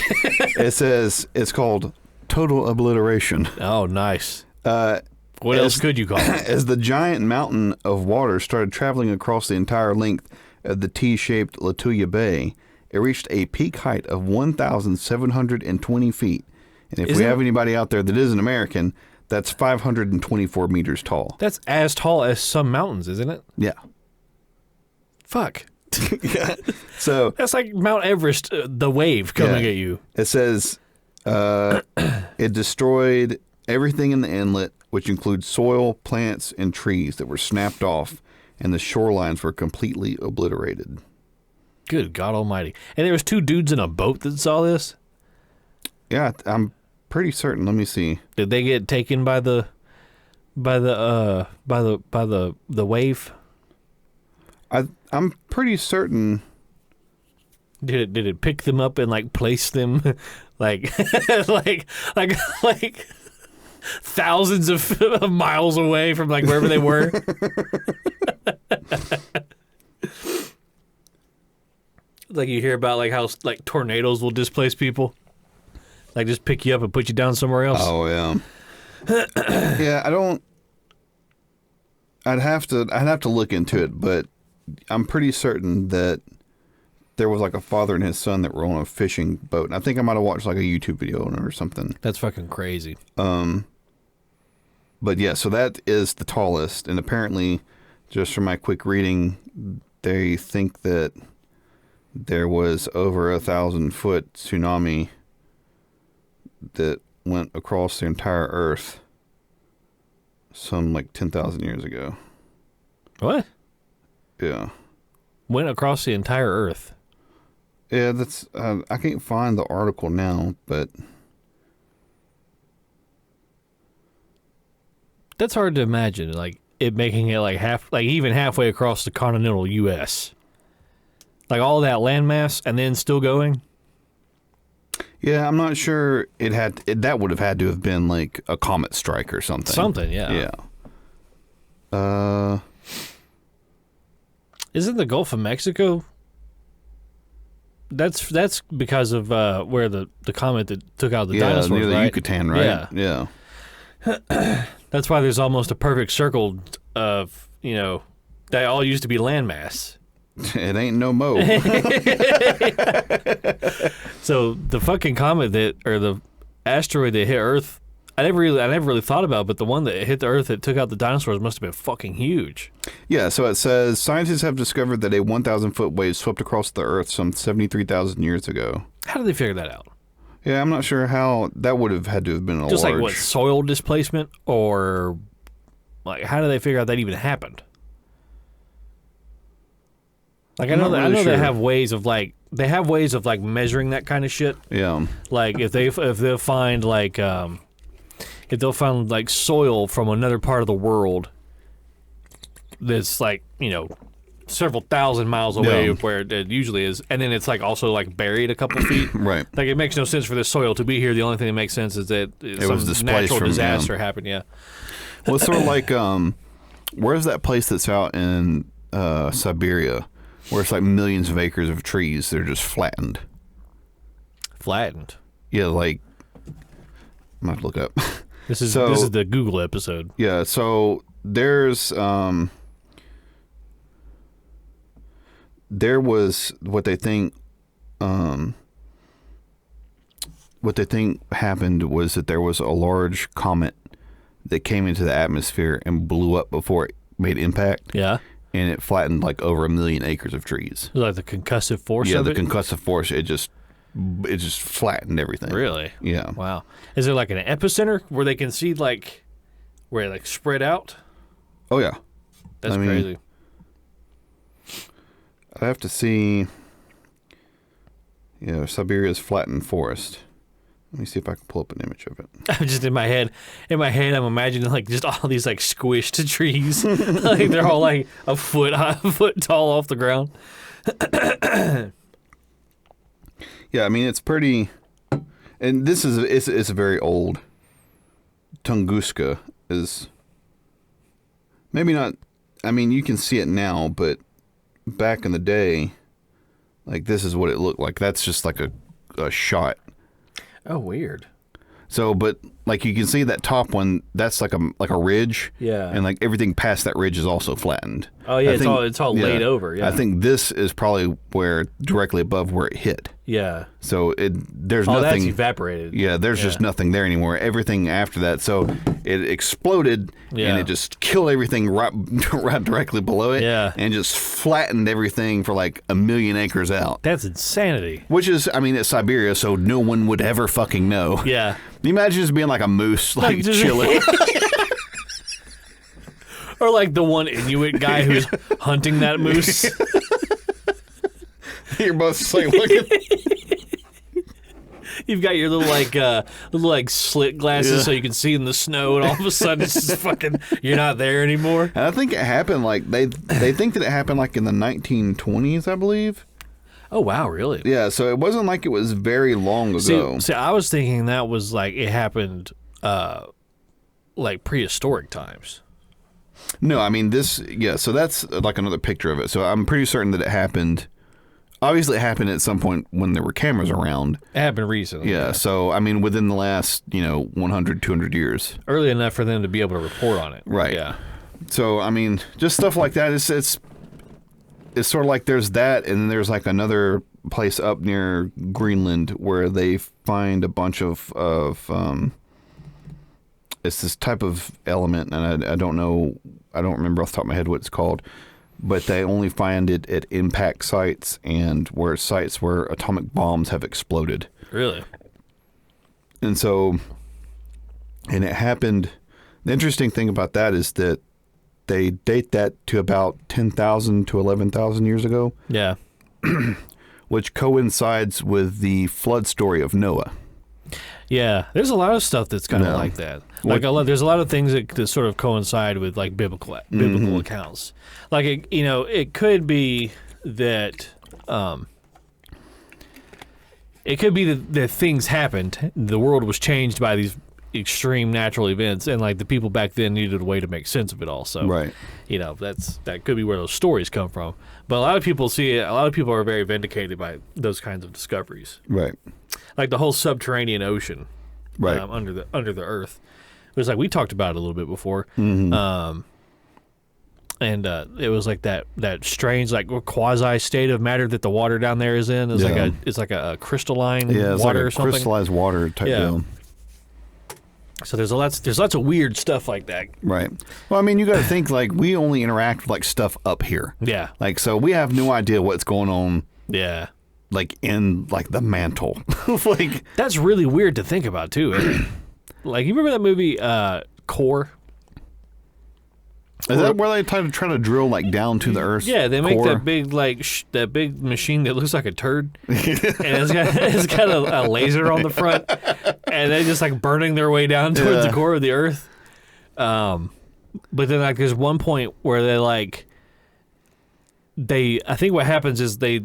It says it's called total obliteration.
Oh, nice. What else could you call it?
As the giant mountain of water started traveling across the entire length of the T-shaped Latuya Bay, it reached a peak height of 1,720 feet. And if we have anybody out there that is an American, that's 524 meters tall.
That's as tall as some mountains, isn't it?
Yeah.
Fuck.
Yeah. So
That's like Mount Everest, the wave coming at you.
it says it destroyed everything in the inlet, which includes soil, plants, and trees that were snapped off, and the shorelines were completely obliterated.
Good God Almighty! And there was 2 dudes in a boat that saw this.
Yeah, I'm pretty certain. Let me see.
Did they get taken by the wave?
I'm pretty certain.
Did it pick them up and place them like thousands of miles away from wherever they were? Like you hear about how tornadoes will displace people. Like just pick you up and put you down somewhere else.
Oh yeah. Yeah, I'd have to look into it, but I'm pretty certain that there was a father and his son that were on a fishing boat. And I think I might have watched a YouTube video on it or something.
That's fucking crazy.
But yeah, so that is the tallest, and apparently, just from my quick reading, they think that there was over 1,000-foot tsunami that went across the entire Earth some 10,000 years ago.
What?
Yeah.
Went across the entire Earth.
Yeah, that's. I can't find the article now, but
That's hard to imagine, it making it even halfway across the continental U.S. All that landmass and then still going.
yeah, I'm not sure that would have had to have been a comet strike or something.
Something, yeah.
Yeah.
Isn't the Gulf of Mexico? That's because of where the comet that took out the dinosaurs,
near the
right?
Yucatan, right?
Yeah.
Yeah.
That's why there's almost a perfect circle of, that all used to be landmass.
It ain't no mo.
So the fucking comet or the asteroid that hit Earth, I never really thought about, but the one that hit the Earth that took out the dinosaurs must have been fucking huge.
Yeah, so it says scientists have discovered that a 1,000-foot wave swept across the Earth some 73,000 years ago.
How did they figure that out?
Yeah, I'm not sure how that would have had to have been a
Just
large...
soil displacement, or how do they figure out that even happened? I know
really
they
sure.
have ways of measuring that kind of shit.
Yeah.
If they'll find soil from another part of the world that's several thousand miles away where it usually is, and then it's also buried a couple feet.
Right.
It makes no sense for this soil to be here. The only thing that makes sense is that
was displaced
natural
from,
disaster happened. Yeah.
Well, it's sort of where's that place that's out in Siberia where it's millions of acres of trees that are just flattened?
Flattened.
Yeah, I'm going to look up.
This is the Google episode.
Yeah, so there was what they think happened was that there was a large comet that came into the atmosphere and blew up before it made impact.
Yeah.
And it flattened like over 1 million acres of trees.
Like the concussive force
Yeah,
of it?
the concussive force, it just flattened everything.
Really?
Yeah.
Wow. Is there like an epicenter where they can see like where it like spread out?
Oh, yeah.
That's crazy.
I have to see. Yeah, Siberia's flattened forest. Let me see if I can pull up an image of it.
I'm just in my head, I'm imagining like just all these like squished trees. Like they're all like a foot high, a foot tall off the ground.
Yeah, I mean it's pretty, and this is it's very old. Tunguska is maybe not. I mean, you can see it now, but back in the day, like this is what it looked like. That's just like a shot.
Oh, weird.
So, but like you can see that top one, that's like a ridge.
Yeah.
And like everything past that ridge is also flattened.
Oh yeah, it's all laid over. Yeah.
I think this is probably where directly above where it hit.
Yeah.
So there's
nothing.
nothing.
That's evaporated.
Yeah, there's just nothing there anymore. Everything after that, so it exploded and it just killed everything right directly below it.
Yeah.
And just flattened everything for like 1 million acres out.
That's insanity.
Which is, I mean, it's Siberia, so no one would ever fucking know.
Yeah.
Can you imagine just being like a moose, like chilling?
Or like the one Inuit guy who's hunting that moose.
You're both just like looking.
You've got your little slit glasses so you can see in the snow, and all of a sudden it's just fucking you're not there anymore.
And I think it happened like they think that it happened like in the 1920s, I believe.
Oh wow, really?
Yeah, so it wasn't like it was very long ago.
See, I was thinking that was like it happened like prehistoric times.
No, I mean so that's like another picture of it. So I'm pretty certain that it happened. Obviously, it happened at some point when there were cameras around.
It happened recently.
Yeah, so I mean within the last, 100, 200 years.
Early enough for them to be able to report on it.
Right.
Yeah.
So, I mean, just stuff like that. It's sort of like there's that, and then there's like another place up near Greenland where they find a bunch of it's this type of element, and I don't know, I don't remember off the top of my head what it's called, but they only find it at impact sites and where sites where atomic bombs have exploded.
Really?
And so, and it happened. The interesting thing about that is that they date that to about 10,000 to 11,000 years ago.
Yeah.
Which coincides with the flood story of Noah.
Yeah, there's a lot of stuff that's kind of like that. Like there's a lot of things that sort of coincide with like biblical accounts. Like it could be that that things happened. The world was changed by these extreme natural events, and like the people back then needed a way to make sense of it all. So
right.
That could be where those stories come from. But a lot of people see it. A lot of people are very vindicated by those kinds of discoveries.
Right.
Like the whole subterranean ocean,
right,
under the earth. It was like we talked about it a little bit before,
mm-hmm.
And it was like that strange like quasi state of matter that the water down there is in. It's like a crystalline water
like
or something.
Crystallized water type deal.
So there's lots of weird stuff like that.
Right. Well, I mean, you got to think like we only interact with like stuff up here.
Yeah.
Like so we have no idea what's going on.
Yeah.
Like in like the mantle. Like
that's really weird to think about too. Isn't it? Like you remember that movie Core?
Is that where they try to drill like down to the earth?
Yeah, they make
core?
that big that big machine that looks like a turd, and it's got a laser on the front, and they're just like burning their way down towards the core of the earth. But then like there's one point where I think what happens is they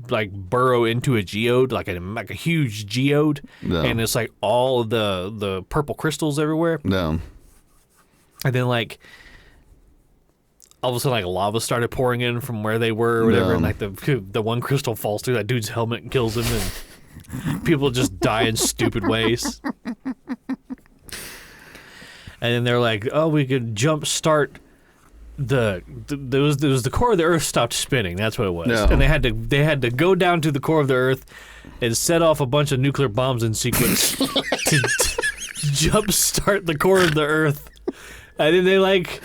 like burrow into a geode, like a huge geode, and it's like all of the purple crystals everywhere.
No.
And then like all of a sudden like lava started pouring in from where they were or whatever, and like the one crystal falls through that dude's helmet and kills him, and people just die in stupid ways. and then they're like, oh, we could jump start there was the core of the Earth stopped spinning. That's what it was, and they had to go down to the core of the Earth and set off a bunch of nuclear bombs in sequence to jump start the core of the Earth, and then they like.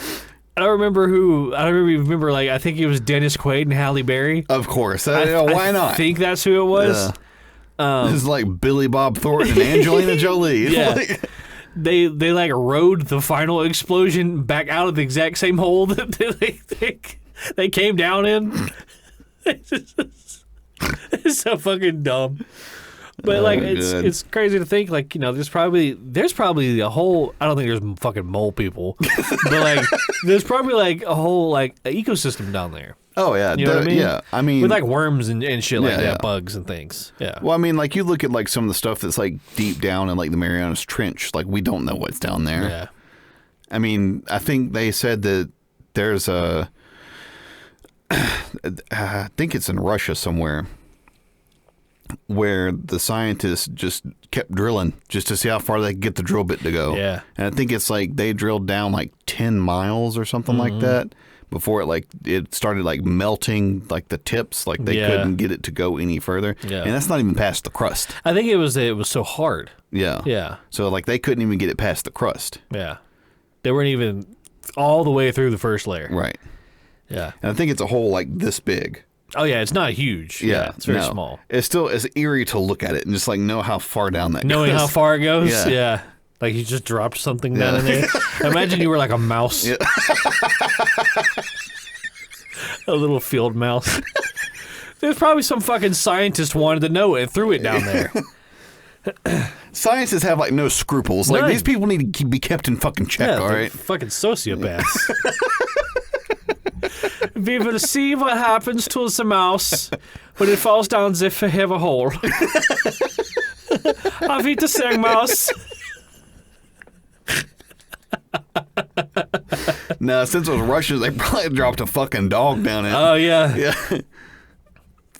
I don't remember like I think it was Dennis Quaid and Halle Berry.
Of course, why not?
I think that's who it was.
This is like Billy Bob Thornton and Angelina Jolie.
Yeah. They like rode the final explosion back out of the exact same hole that they came down in. It's so fucking dumb. But like it's crazy to think like, you know, there's probably a whole, I don't think there's fucking mole people, but like there's probably like a whole like ecosystem down there.
Oh yeah,
you know what I mean?
Yeah, I mean
with like worms and shit like that, bugs and things. Yeah.
Well, I mean, like you look at like some of the stuff that's like deep down in like the Marianas Trench. Like we don't know what's down there.
Yeah.
I mean, I think they said that there's I think it's in Russia somewhere, where the scientists just kept drilling just to see how far they could get the drill bit to go.
Yeah.
And I think it's like they drilled down like 10 miles or something like that before it started like melting like the tips, like they couldn't get it to go any further. Yeah. And that's not even past the crust.
I think it was so hard.
Yeah.
Yeah.
So like they couldn't even get it past the crust.
Yeah. They weren't even all the way through the first layer.
Right.
Yeah.
And I think it's a hole like this big.
Oh yeah, it's not huge. Yeah, it's very small.
It's eerie to look at it and just like know how far down that
Knowing
goes.
how far it goes? Yeah. Like you just dropped something down in there. Imagine you were like a mouse. Yeah. A little field mouse. There's probably some fucking scientist wanted to know it and threw it down there.
Scientists have like no scruples. Like these people need to be kept in fucking check, all right?
Fucking sociopaths. We will see what happens to the mouse when it falls down the heavy hole. Auf Wiedersehen, mouse.
No, since it was Russians, they probably dropped a fucking dog down it.
Oh, yeah.
Yeah.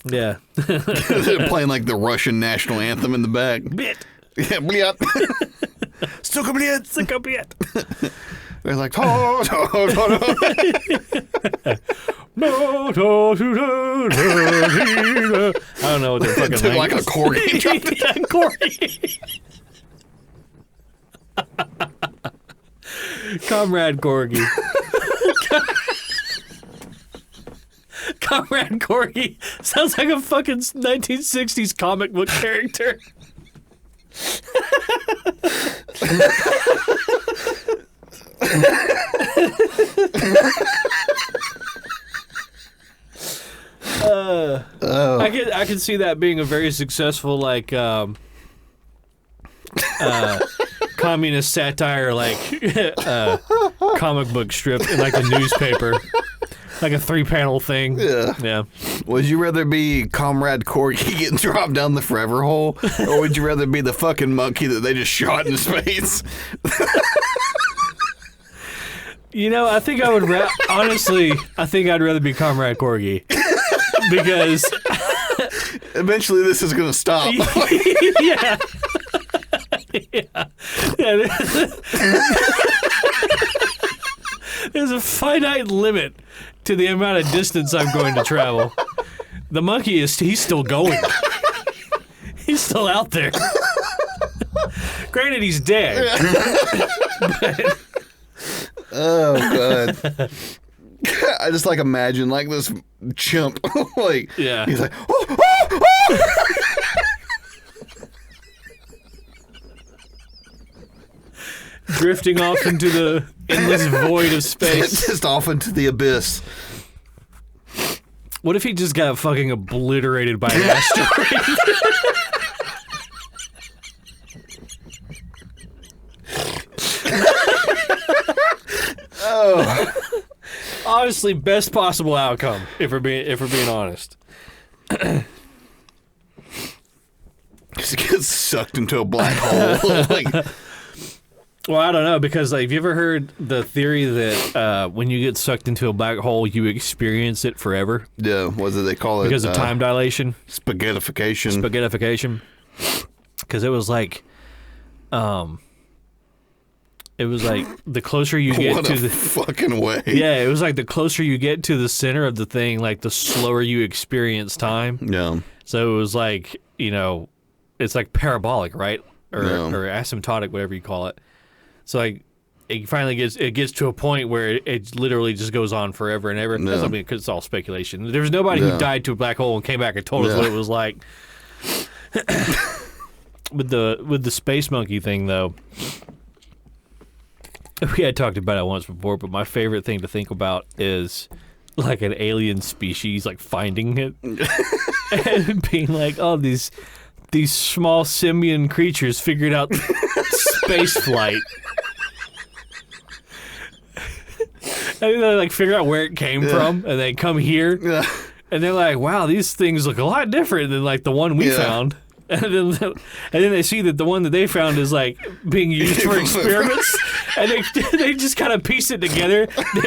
Yeah.
They're playing like the Russian national anthem in the back.
Bit.
Yeah, bliat. Suka bliat.
Suka bliat.
They're like,
I don't know what they're fucking
like. Like a corgi.
Yeah, corgi. Comrade Corgi. Comrade Corgi sounds like a fucking 1960s comic book character. I can see that being a very successful like communist satire like comic book strip in like a newspaper. Like a 3-panel thing. Yeah.
Would you rather be Comrade Corgi getting dropped down the forever hole, or would you rather be the fucking monkey that they just shot in space?
You know, I think I would honestly, I think I'd rather be Comrade Corgi. Because
eventually this is going to stop.
Yeah. Yeah. There's a finite limit to the amount of distance I'm going to travel. The monkey he's still going. He's still out there. Granted, he's dead. But...
Oh, God. I just like imagine like this chimp. Like,
yeah.
He's like, oh, oh, oh!
Drifting off into the endless void of space.
Just off into the abyss.
What if he just got fucking obliterated by an asteroid?
Oh.
Honestly, best possible outcome, if we're being honest.
Just gets sucked into a black hole. Like,
well, I don't know, because like, have you ever heard the theory that when you get sucked into a black hole, you experience it forever?
Yeah, what do they call it?
Because of time dilation?
Spaghettification.
Spaghettification. Because it was like, It was like the closer you get
what
to
a
the
fucking way.
yeah, it was like the closer you get to the center of the thing, like the slower you experience time.
Yeah.
So it was like, you know, it's like parabolic, right? Or asymptotic, whatever you call it. So like it finally gets to a point where it literally just goes on forever and ever. That's because it's all speculation. There's nobody who died to a black hole and came back and told us what it was like. With the space monkey thing, though, we had talked about it once before, but my favorite thing to think about is like an alien species like finding it and being like, oh, these small simian creatures figured out space flight. And they like figure out where it came from, and they come here, and they're like, "Wow, these things look a lot different than like the one we found." And then they see that the one that they found is like being used for experiments, and they just kind of piece it together. They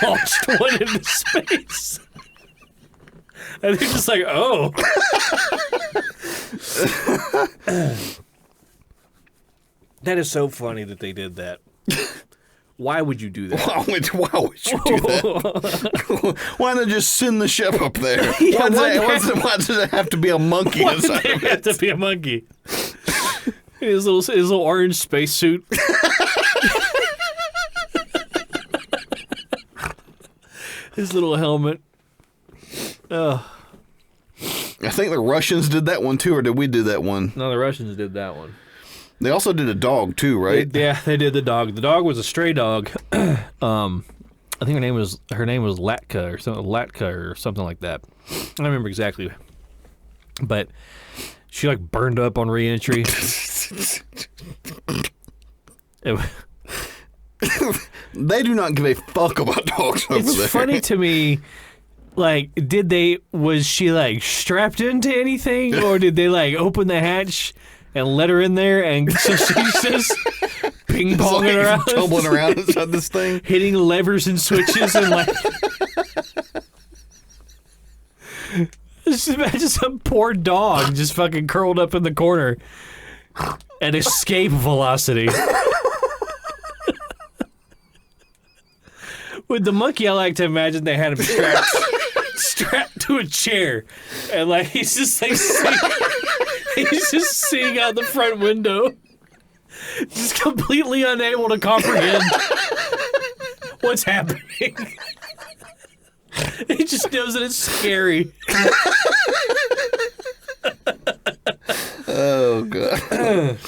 launched one into space, and they're just like, "Oh." That is so funny that they did that. Why would you do that?
Why would you do that? Why not just send the ship up there?
Yeah,
why does it have to be a monkey
Why
inside
did
of
it have
it?
to be a monkey? His little orange spacesuit. His little helmet. Oh.
I think the Russians did that one too, or did we do that one?
No, the Russians did that one.
They also did a dog too, right?
They did the dog. The dog was a stray dog. I think her name was Latka or something like that. I don't remember exactly, but she like burned up on re-entry.
They do not give a fuck about dogs over there.
It's funny to me. Like, was she like strapped into anything, or did they like open the hatch and let her in there, and so she's just ping-ponging around,
tumbling around inside this thing,
hitting levers and switches, and like, just imagine some poor dog just fucking curled up in the corner at escape velocity. With the monkey, I like to imagine they had him strapped to a chair, and like he's just seeing out the front window, just completely unable to comprehend what's happening. He just knows that it's scary.
Oh god.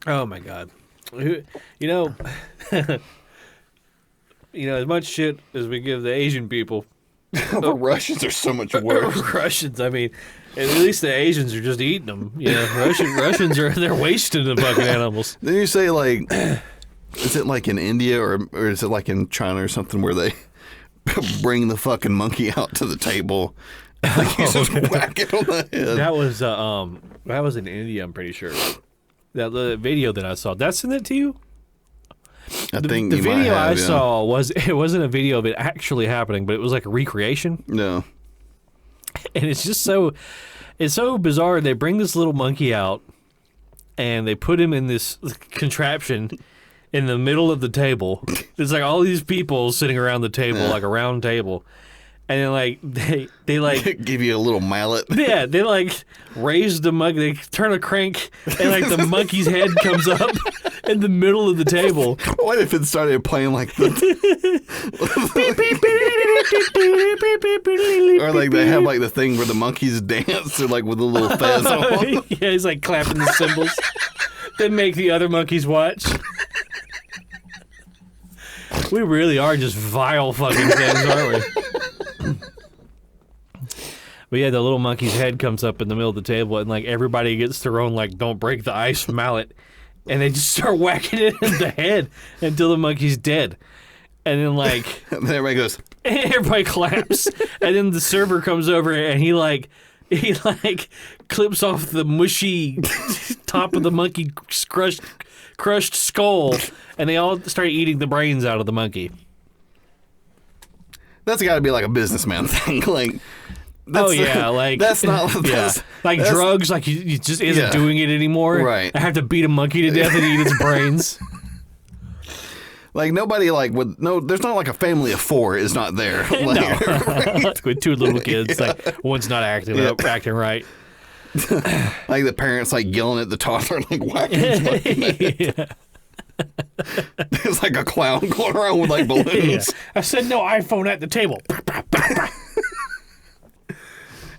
Oh my god. You know, as much shit as we give the Asian people,
The Russians are so much worse.
Russians, I mean, at least the Asians are just eating them. Russians they're wasting the fucking animals.
Then you say like, is it like in India or is it like in China or something where they bring the fucking monkey out to the table? Like he's just whack it on the head.
That was in India, I'm pretty sure. The video that I saw, that sent it to you?
I think
the
you
video
might have,
I saw wasn't a video of it actually happening, but it was like a recreation.
No.
And it's so bizarre. They bring this little monkey out and they put him in this contraption in the middle of the table. There's like all these people sitting around the table, like a round table. And then like they like
give you a little mallet.
Yeah, they like raise the monkey, they turn a crank, and like the monkey's head comes up in the middle of the table.
What if it started playing like the or like they have like the thing where the monkeys dance or like with a little fez on.
Yeah, he's like clapping the cymbals. Then make the other monkeys watch. We really are just vile fucking things, aren't we? But yeah, the little monkey's head comes up in the middle of the table, and like everybody gets their own like "don't break the ice" mallet, and they just start whacking it in the head until the monkey's dead. And then like
and then everybody goes,
everybody claps, and then the server comes over and he clips off the mushy top of the monkey crushed skull, and they all start eating the brains out of the monkey.
That's got to be like a businessman thing, like.
Oh yeah, like
that's not
like
that's,
drugs. Like he just isn't doing it anymore.
Right.
I have to beat a monkey to death and eat its brains.
Like nobody like with no. There's not like a family of 4 is not there. Like,
No, with 2 little kids. Like one's not acting right.
Like the parents like yelling at the toddler, like whacking his monkey. It's like a clown going around with like balloons.
I said no iPhone at the table.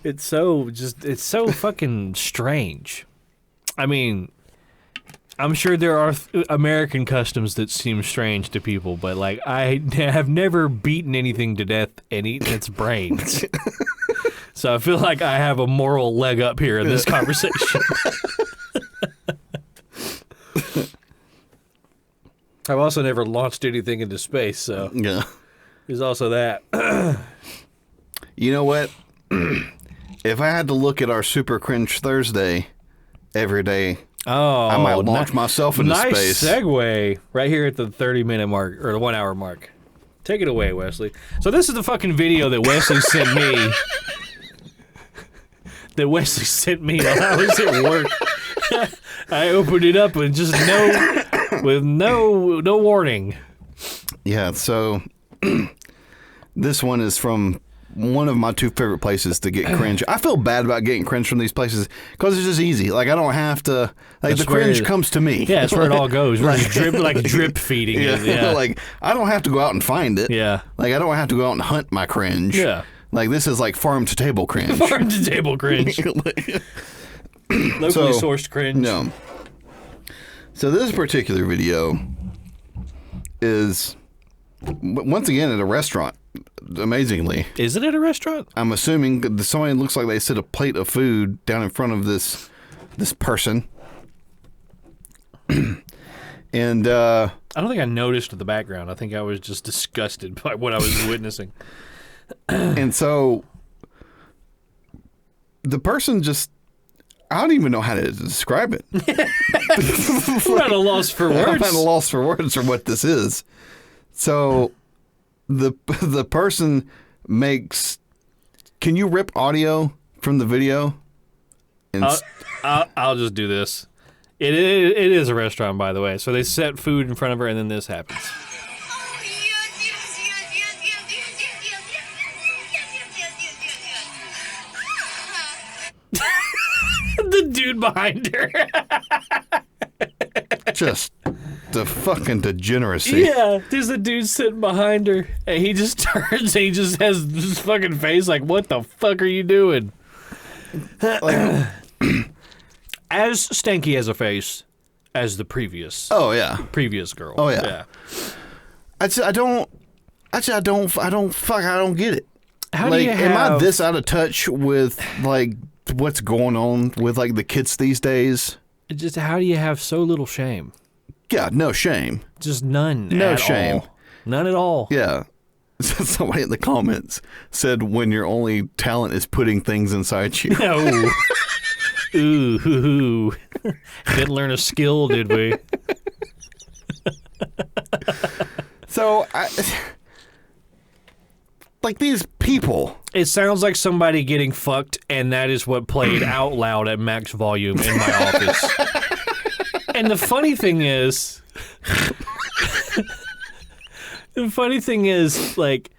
It's so fucking strange. I mean, I'm sure there are American customs that seem strange to people, but like I have never beaten anything to death and eaten its brains. So I feel like I have a moral leg up here in this conversation. I've also never launched anything into space, so
yeah,
there's also that.
You know what? If I had to look at our Super Cringe Thursday every day, I might launch myself into space.
Nice segue right here at the 30-minute mark, or the 1 hour mark. Take it away, Wesley. So this is the fucking video that Wesley sent me. That Wesley sent me while I was at work. I opened it up and just no warning.
Yeah, so this one is from one of my 2 favorite places to get cringe. I feel bad about getting cringe from these places because it's just easy. Like I don't have to. Like the cringe comes to me.
Yeah, that's where it all goes. We're just drip feeding it. Yeah.
Like I don't have to go out and find it.
Yeah.
Like I don't have to go out and hunt my cringe.
Yeah.
Like this is like farm to table cringe.
Farm to table cringe. Locally sourced cringe.
No. So this particular video is once again at a restaurant. Amazingly,
is it at a restaurant?
I'm assuming somebody looks like they set a plate of food down in front of this person, and I
don't think I noticed the background. I think I was just disgusted by what I was witnessing.
And so the person just. I don't even know how to describe it.
I'm at a loss for words.
I'm at a loss for words for what this is. So the person makes. Can you rip audio from the video?
I'll just do this. It is a restaurant, by the way. So they set food in front of her, and then this happens. The dude behind her.
Just the fucking degeneracy.
Yeah, there's a dude sitting behind her, and he just turns and he just has this fucking face like, what the fuck are you doing?
Like,
as stanky as a face as the previous.
Oh yeah,
previous girl.
Oh yeah. I don't get it.
How do you have?
Am I this out of touch with like what's going on with like the kids these days?
Just how do you have so little shame?
God, no shame.
Just none.
No
at
shame.
All. None at all.
Yeah. Somebody in the comments said when your only talent is putting things inside you.
No. Ooh. Didn't learn a skill, did we?
So, like these people.
It sounds like somebody getting fucked, and that is what played out loud at max volume in my office. And the funny thing is, like,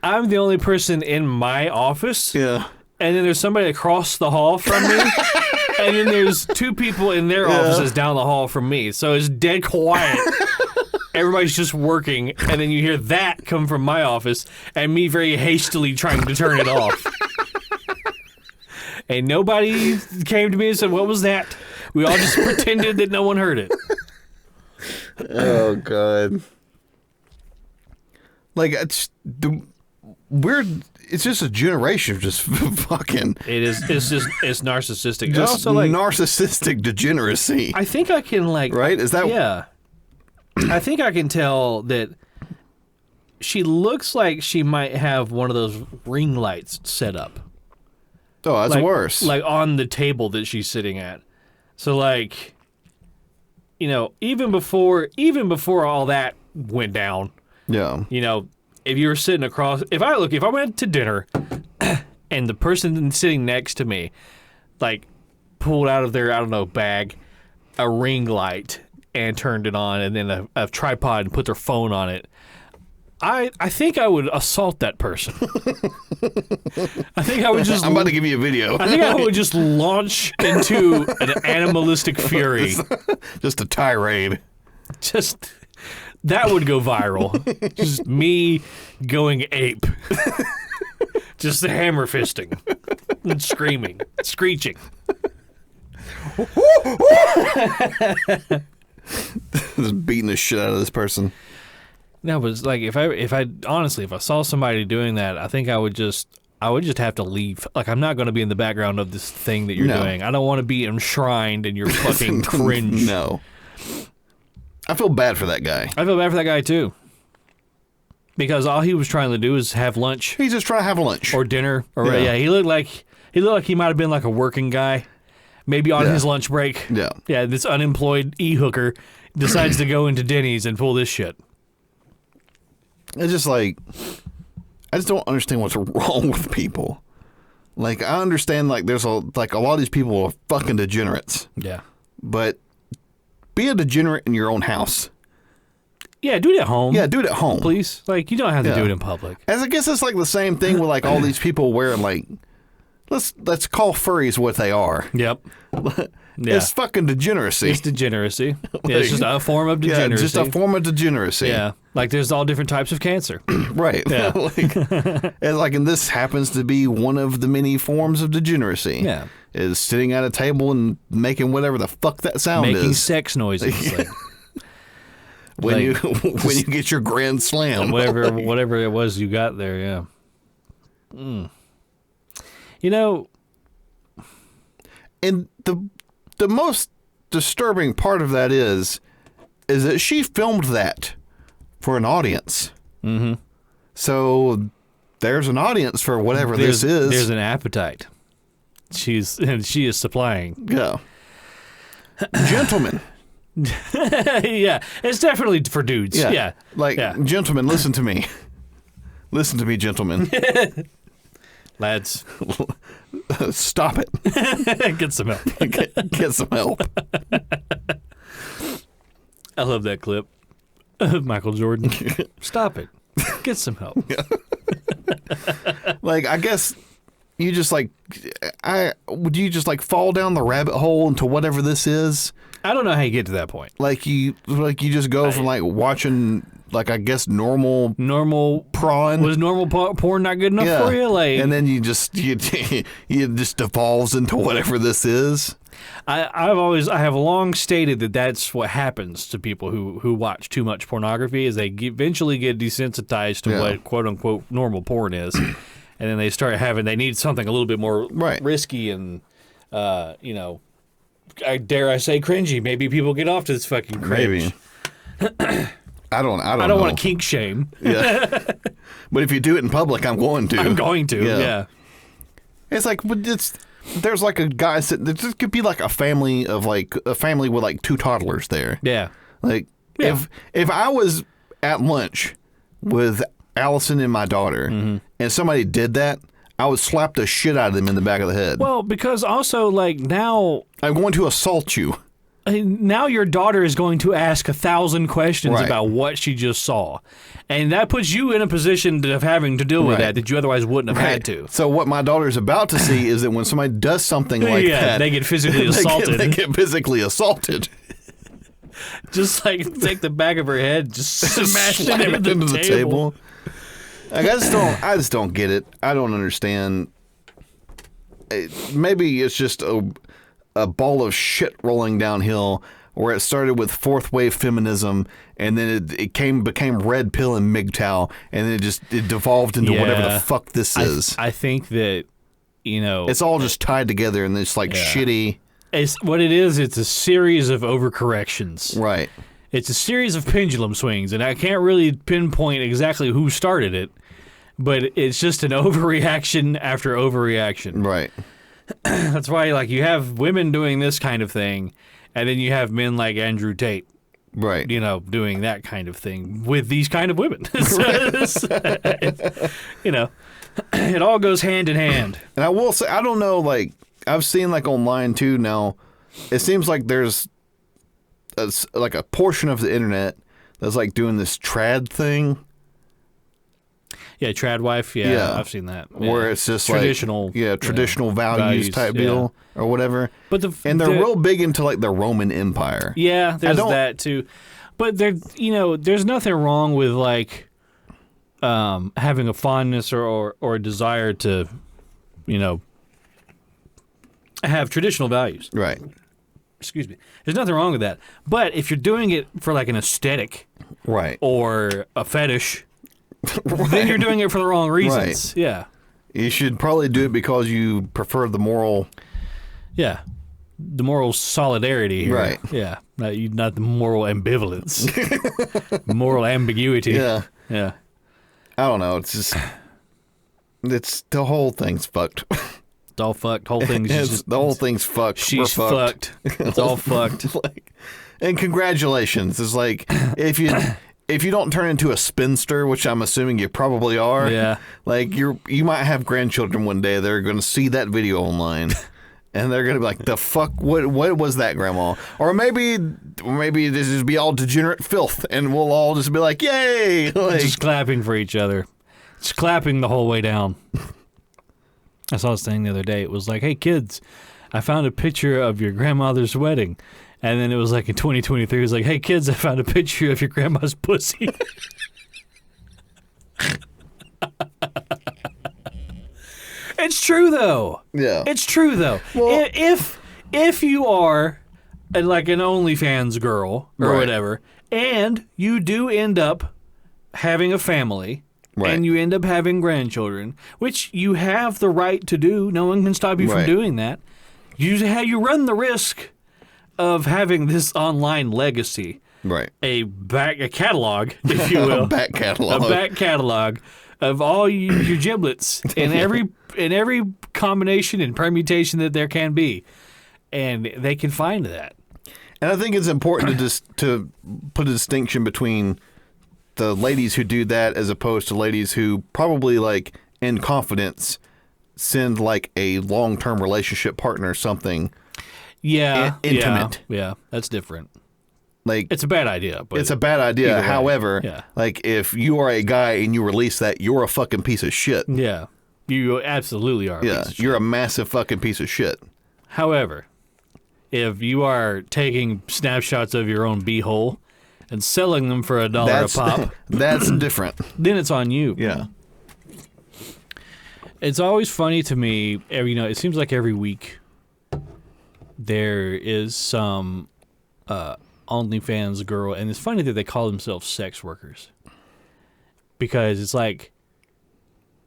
I'm the only person in my office.
Yeah.
And then there's somebody across the hall from me. And then there's 2 people in their offices down the hall from me. So it's dead quiet. Everybody's just working. And then you hear that come from my office and me very hastily trying to turn it off. And nobody came to me and said, what was that? We all just pretended that no one heard it.
Oh, God. Like, it's just a generation of just fucking.
It's narcissistic.
Just
also, like,
narcissistic degeneracy.
I think I can, like.
Right? Is that.
Yeah. I think I can tell that she looks like she might have one of those ring lights set up.
Oh, that's worse.
Like on the table that she's sitting at. So, like, you know, even before all that went down.
Yeah.
You know, if you were sitting across, if I went to dinner and the person sitting next to me, like, pulled out of their, I don't know, bag, a ring light and turned it on, and then a tripod and put their phone on it, I think I would assault that person. I think I would just...
I'm about to give you a video.
I think I would just launch into an animalistic fury.
Just a tirade.
Just... That would go viral. Just me going ape. Just the hammer fisting. And screaming. Screeching.
Just beating the shit out of this person.
No, but it's like if I honestly, if I saw somebody doing that, I think I would just have to leave. Like, I'm not going to be in the background of this thing that you're doing. I don't want to be enshrined in your fucking cringe.
No. I feel bad for that guy.
I feel bad for that guy too. Because all he was trying to do is have lunch.
He's just trying to have lunch
or dinner. Or yeah, he looked like he might have been like a working guy, maybe on his lunch break.
Yeah,
yeah. This unemployed hooker decides to go into Denny's and pull this shit.
It's just like, I just don't understand what's wrong with people. Like, I understand, like, there's a lot of these people are fucking degenerates.
Yeah.
But be a degenerate in your own house.
Yeah, do it at home.
Yeah, do it at home.
Please. Like, you don't have to do it in public.
As I guess it's like the same thing with, like, all these people wearing, like, let's call furries what they are.
Yep. Yeah.
It's fucking degeneracy.
It's degeneracy. Yeah, it's just a form of degeneracy.
Yeah, just a form of degeneracy.
Yeah. Like, there's all different types of cancer.
Right.
Yeah.
and this happens to be one of the many forms of degeneracy.
Yeah.
Is sitting at a table and making whatever the fuck that sound is.
Making sex noises. Like,
when you get your grand slam.
whatever it was you got there, yeah. Mm. You know...
And the most disturbing part of that is that she filmed that for an audience.
Mm-hmm.
So there's an audience for whatever this is.
There's an appetite. She is supplying.
Yeah. Gentlemen.
Yeah, it's definitely for dudes. Yeah.
Gentlemen, listen to me. Listen to me, gentlemen.
Lads.
Stop it.
Get some help.
Get some help.
I love that clip. Michael Jordan. Stop it. Get some help.
Like, I guess you just would you just like fall down the rabbit hole into whatever this is?
I don't know how you get to that point.
Like you just go from like watching, like, I guess normal prawn.
Was normal porn not good enough for you? Like,
and then you just devolves into whatever this is.
I have long stated that that's what happens to people who watch too much pornography is they eventually get desensitized to what quote unquote normal porn is, and then they need something a little bit more risky and dare I say cringy. Maybe people get off to this fucking cringe.
Maybe. I don't
know. Want to kink shame.
Yeah. But if you do it in public, I'm going to.
I'm going to. Yeah.
It's like, there's like a guy sitting there. This could be like a family with like two toddlers there.
Yeah.
Like, if I was at lunch with Allison and my daughter and somebody did that, I would slap the shit out of them in the back of the head.
Well, because also, like, now...
I'm going to assault you.
Now your daughter is going to ask 1,000 questions about what she just saw. And that puts you in a position of having to deal with that you otherwise wouldn't have had to.
So what my daughter's about to see is that when somebody does something like that...
they get physically assaulted.
They get physically assaulted.
Just like take the back of her head, just smash it into the table.
Like, I just don't get it. I don't understand. Maybe it's just a ball of shit rolling downhill where it started with fourth wave feminism and then it became red pill and MGTOW and then it devolved into whatever the fuck this is.
I think that,
it's all just tied together and it's like shitty.
It's what it is. It's a series of overcorrections.
Right.
It's a series of pendulum swings, and I can't really pinpoint exactly who started it, but it's just an overreaction after overreaction.
Right.
That's why, like, you have women doing this kind of thing, and then you have men like Andrew Tate
Right.
doing that kind of thing with these kind of women. It all goes hand in hand.
And I will say, I don't know, like, I've seen, like, online, too, now, it seems like there's, like, a portion of the internet that's, like, doing this trad thing.
Yeah, trad wife. Yeah, I've seen that. Yeah.
Where it's just
traditional,
traditional values type deal or whatever.
But
they're real big into like the Roman Empire.
Yeah, there's that too. But there's nothing wrong with like having a fondness or a desire to, have traditional values.
Right.
Excuse me. There's nothing wrong with that. But if you're doing it for like an aesthetic,
right,
or a fetish. Right. Then you're doing it for the wrong reasons. Right. Yeah.
You should probably do it because you prefer the moral.
Yeah. The moral solidarity here.
Right.
Yeah. Not the moral ambivalence. Moral ambiguity.
Yeah.
Yeah.
I don't know. It's just. The whole thing's fucked.
It's all fucked. Whole thing's
the whole thing's fucked.
She's fucked. It's all fucked.
And congratulations. It's like if you don't turn into a spinster, which I'm assuming you probably are,
yeah, like
you might have grandchildren one day. They're going to see that video online, and they're going to be like, "The fuck? What was that, Grandma?" Or maybe this just be all degenerate filth, and we'll all just be like, "Yay!" Like,
just clapping for each other, just clapping the whole way down. I saw this thing the other day. It was like, "Hey kids, I found a picture of your grandmother's wedding." And then it was like in 2023, it was like, "Hey kids, I found a picture of your grandma's pussy." It's true though.
Yeah.
It's true though. Well, if you are like an OnlyFans girl or whatever, and you do end up having a family, and you end up having grandchildren, which you have the right to do, no one can stop you from doing that. You run the risk of having this online legacy, a catalog, if you will,
a back
catalog of all your giblets in every combination and permutation that there can be, and they can find that.
And I think it's important to put a distinction between the ladies who do that as opposed to ladies who probably like in confidence send like a long-term relationship partner or something.
Yeah,
intimate.
Yeah, that's different.
Like
it's a bad idea. But
it's a bad idea. However, like if you are a guy and you release that, you're a fucking piece of shit.
Yeah, you absolutely are.
Yeah, you're a massive fucking piece of shit.
However, if you are taking snapshots of your own beehole and selling them for $1 a pop,
that's different.
Then it's on you.
Yeah.
It's always funny to me. It seems like every week there is some OnlyFans girl, and it's funny that they call themselves sex workers, because it's like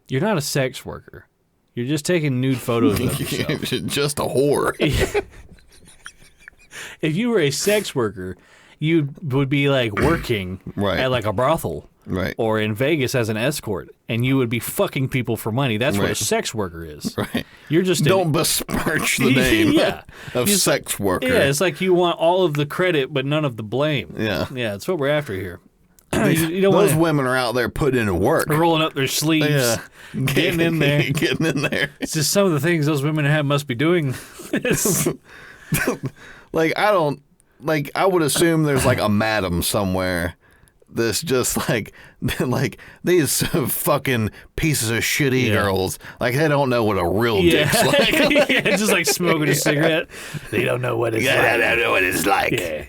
you're not a sex worker. You're just taking nude photos of yourself.
Just a whore.
If you were a sex worker, you would be like working at like a brothel.
Right.
Or in Vegas as an escort, and you would be fucking people for money. That's what a sex worker is.
Right.
You're just
don't besmirch the name of sex worker.
Yeah, it's like you want all of the credit but none of the blame.
Yeah.
Yeah, that's what we're after here.
Those women are out there putting in work.
Rolling up their sleeves, getting in there.
Getting in there.
It's just some of the things those women must be doing.
I would assume there's like a madam somewhere that's just like these fucking pieces of shitty girls. Like they don't know what a real dick's like.
Just like smoking a cigarette. They don't know what it's like.
I don't know what it's like.
Yeah.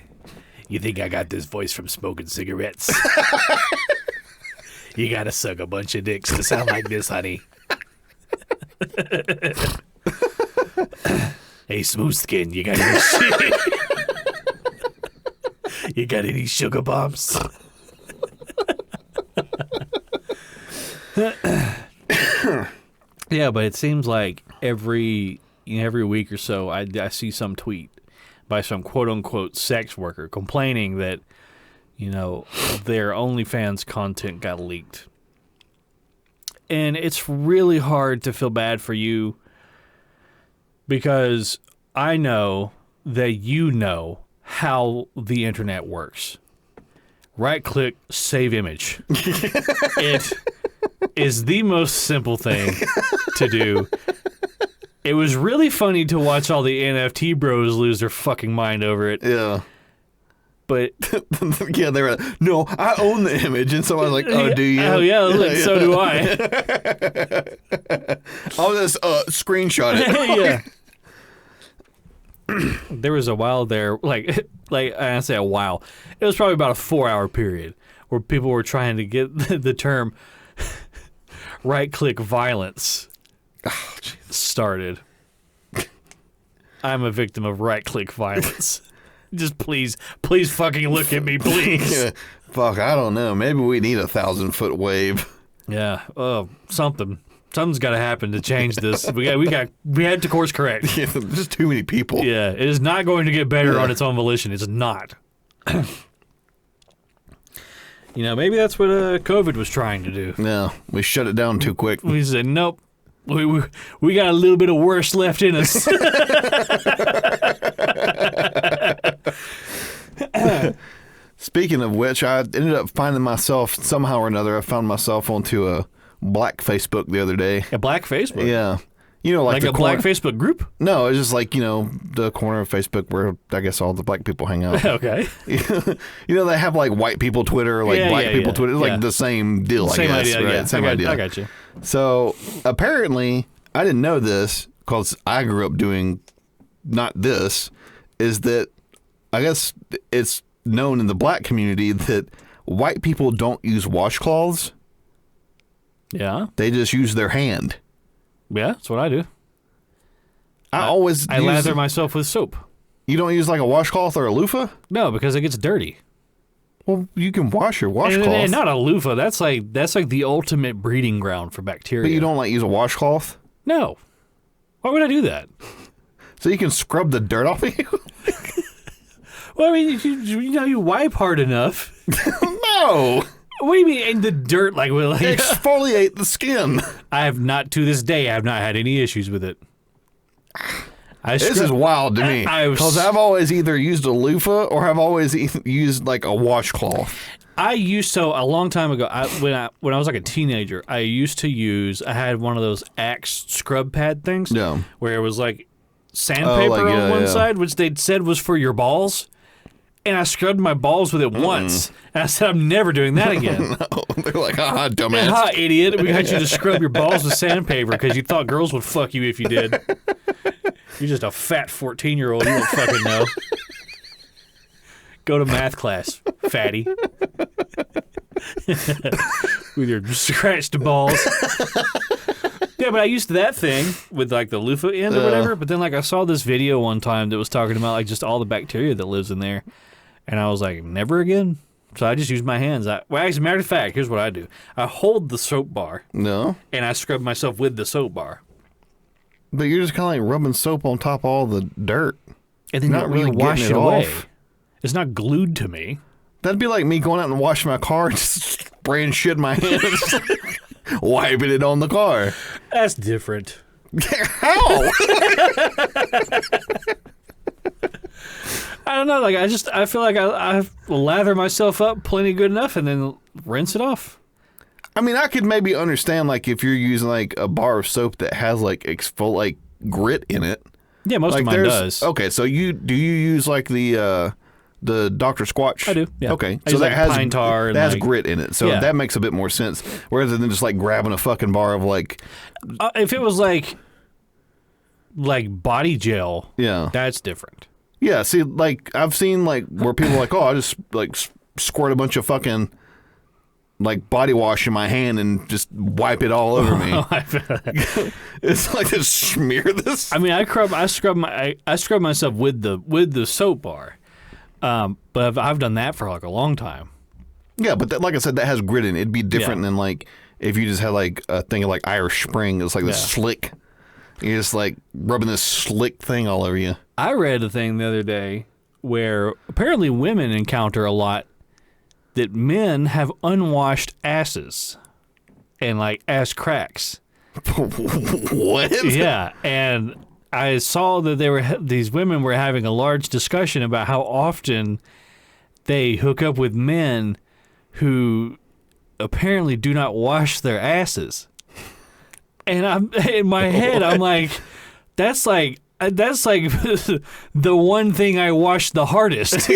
You think I got this voice from smoking cigarettes? You gotta suck a bunch of dicks to sound like this, honey. Hey, smooth skin, you got any shit? You got any sugar bombs? Yeah, but it seems like every week or so I see some tweet by some quote-unquote sex worker complaining that, their OnlyFans content got leaked. And it's really hard to feel bad for you because I know that you know how the internet works. right-click, save image. It is the most simple thing to do. It was really funny to watch all the NFT bros lose their fucking mind over it.
Yeah.
But
yeah, they were like, no, I own the image. And so I was like, oh, do you?
Oh, yeah, look, so do I.
I'll just screenshot it.
Yeah. There was a while there, like I say a while. It was probably about a 4-hour period where people were trying to get the term right-click violence started. I'm a victim of right-click violence. Just please fucking look at me, please.
Yeah. Fuck, I don't know. Maybe we need a 1,000-foot wave.
Yeah. Something's got to happen to change this. We had to course correct.
Yeah, just too many people.
Yeah, it is not going to get better on its own volition. It's not. Maybe that's what COVID was trying to do.
No, we shut it down too quick.
We said, nope. We got a little bit of worse left in us.
Speaking of which, I ended up finding myself, somehow or another, I found myself onto a black Facebook the other day.
A black Facebook?
Yeah. Like
a black Facebook group?
No, it's just like, the corner of Facebook where I guess all the black people hang out.
Okay.
They have like white people Twitter, like black people Twitter. It's like the same deal, I guess.
Idea,
right?
Yeah.
Same idea.
I got you.
So apparently, I didn't know this because I grew up doing not this, is that I guess it's known in the black community that white people don't use washcloths.
Yeah.
They just use their hand.
Yeah, that's what I do.
I
lather myself with soap.
You don't use like a washcloth or a loofah?
No, because it gets dirty.
Well, you can wash your washcloth.
And not a loofah. That's like the ultimate breeding ground for bacteria.
But you don't use a washcloth?
No. Why would I do that?
So you can scrub the dirt off of you?
Well, I mean, you wipe hard enough.
No.
What do you mean, in the dirt?
Exfoliate the skin.
To this day, I have not had any issues with it.
This is wild to me. Because I've always either used a loofah or I've always used like a washcloth.
A long time ago, when I was like a teenager, I had one of those Axe scrub pad things.
Yeah.
Where it was like sandpaper on one side, which they'd said was for your balls. And I scrubbed my balls with it once. And I said, I'm never doing that again.
No. They're like, dumbass.
Ha, idiot. We got you to scrub your balls with sandpaper because you thought girls would fuck you if you did. You're just a fat 14-year-old. You don't fucking know. Go to math class, fatty. With your scratched balls. Yeah, but I used that thing with like the loofah end or whatever. But then I saw this video one time that was talking about like just all the bacteria that lives in there. And I was like, never again. So I just use my hands. As a matter of fact, here's what I do. I hold the soap bar.
No.
And I scrub myself with the soap bar.
But you're just kind of like rubbing soap on top of all the dirt.
And then
not really
wash
getting
it away.
off.
It's not glued to me.
That'd be like me going out and washing my car and just spraying shit in my hands. Wiping it on the car.
That's different.
How?
I don't know. I feel like I lather myself up plenty good enough and then rinse it off.
I mean, I could maybe understand like if you're using like a bar of soap that has like grit in it.
Yeah, most of mine does.
Okay, so do you use like the Dr. Squatch?
I do. Yeah.
Okay,
so that has pine tar and
that has grit in it, so
yeah.
that makes a bit more sense. Rather than just like grabbing a fucking bar of like.
If it was like body gel,
yeah,
that's different.
Yeah, see, like I've seen like where people are like, I just like squirt a bunch of fucking like body wash in my hand and just wipe it all over me. It's like just smear this.
I mean, I scrub myself with the soap bar, but I've done that for like a long time.
Yeah, but like I said, that has grit in it. It'd be different than like if you just had like a thing of like Irish Spring. It's like this slick. You're just like rubbing this slick thing all over you.
I read a thing the other day where apparently women encounter a lot that men have unwashed asses and like ass cracks.
What?
Yeah, and I saw that these women were having a large discussion about how often they hook up with men who apparently do not wash their asses. And I'm in my head, I'm like, that's like the one thing I wash the hardest.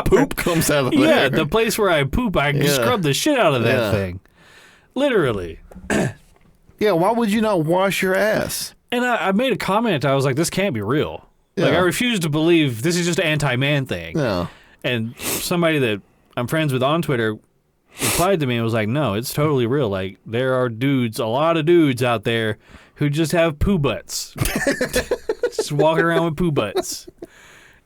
Poop comes out of there.
Yeah, the place where I poop, I scrub the shit out of that thing. Literally.
Yeah, why would you not wash your ass?
And I made a comment. I was like, this can't be real. Like, I refuse to believe this is just an anti-man thing.
Yeah.
And somebody that I'm friends with on Twitter replied to me and was like, no, it's totally real. Like, there are dudes, a lot of dudes out there who just have poo butts. Just walking around with poo butts.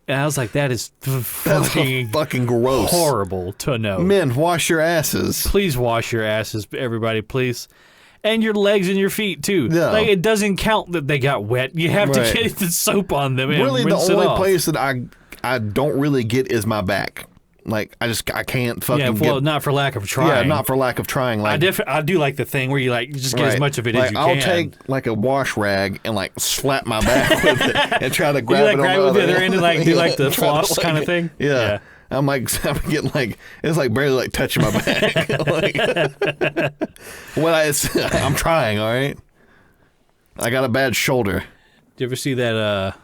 And I was like, that's
fucking gross.
Horrible to know.
Men, wash your asses.
Please wash your asses, everybody, please. And your legs and your feet, too.
Yeah.
Like, it doesn't count that they got wet. You have to get the soap on them and
really,
rinse
the only
it off.
place that I don't really get is my back. Like, I can't fucking get...
not for lack of trying.
Yeah, not for lack of trying. Like,
I do like the thing where you, like, just get as much of it as you can.
I'll take, like, a wash rag and, like, slap my back with it and try to grab it on
the other end and, like, do, like, the floss kind of thing?
Yeah. I'm getting like, it's like barely like touching my back. I'm trying, all right? I got a bad shoulder.
Did you ever see that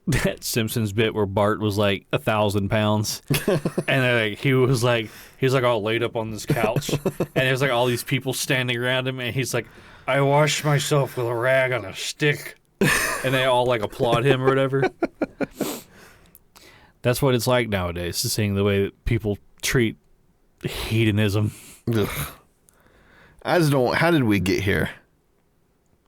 that Simpsons bit where Bart was like 1,000 pounds? And he was like all laid up on this couch. And there's like all these people standing around him. And he's like, I washed myself with a rag on a stick. And they all like applaud him or whatever. That's what it's like nowadays, seeing the way that people treat hedonism.
Ugh. I just don't... How did we get here?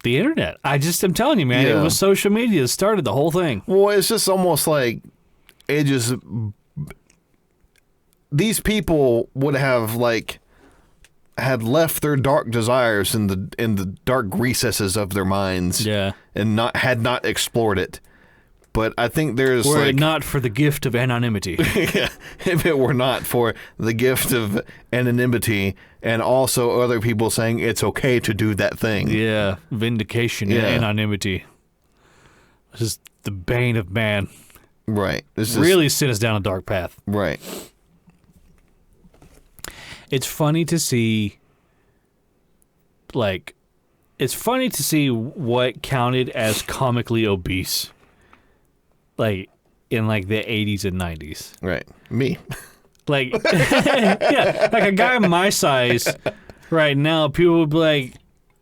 The internet. I'm telling you, man, it was social media that started the whole thing.
Well, it's just almost like it just... These people would have, like, had left their dark desires in the dark recesses of their minds.
Yeah.
And had not explored it. But I think there's
were it not for the gift of anonymity.
Yeah, if it were not for the gift of anonymity and also other people saying it's okay to do that thing.
Yeah, vindication and anonymity. This is the bane of man.
Right. This
really sent us down a dark path.
Right.
It's funny to see, like, what counted as comically obese. Like, in, like, the 80s and 90s.
Right. Me.
Like, yeah, like a guy my size right now, people would be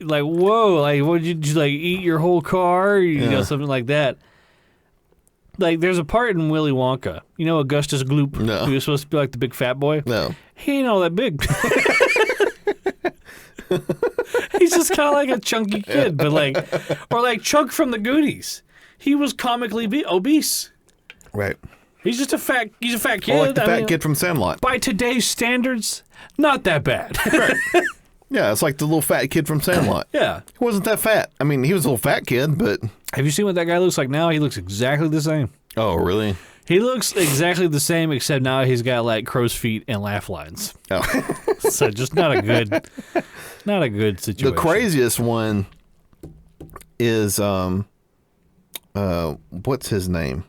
like, whoa, like, what, did you, like, eat your whole car? You know, something like that. Like, there's a part in Willy Wonka. You know Augustus Gloop?
No.
He was supposed to be, like, the big fat boy?
No.
He ain't all that big. He's just kind of like a chunky kid, but, like, or like Chuck from the Goonies. He was comically obese.
Right.
He's a fat kid.
Or like the fat kid from Sandlot.
By today's standards, not that bad.
Right. Yeah, it's like the little fat kid from Sandlot.
Yeah.
He wasn't that fat. I mean, he was a little fat kid, but...
Have you seen what that guy looks like now? He looks exactly the same.
Oh, really?
He looks exactly the same, except now he's got, like, crow's feet and laugh lines.
Oh.
So just not a good situation.
The craziest one is... what's his name?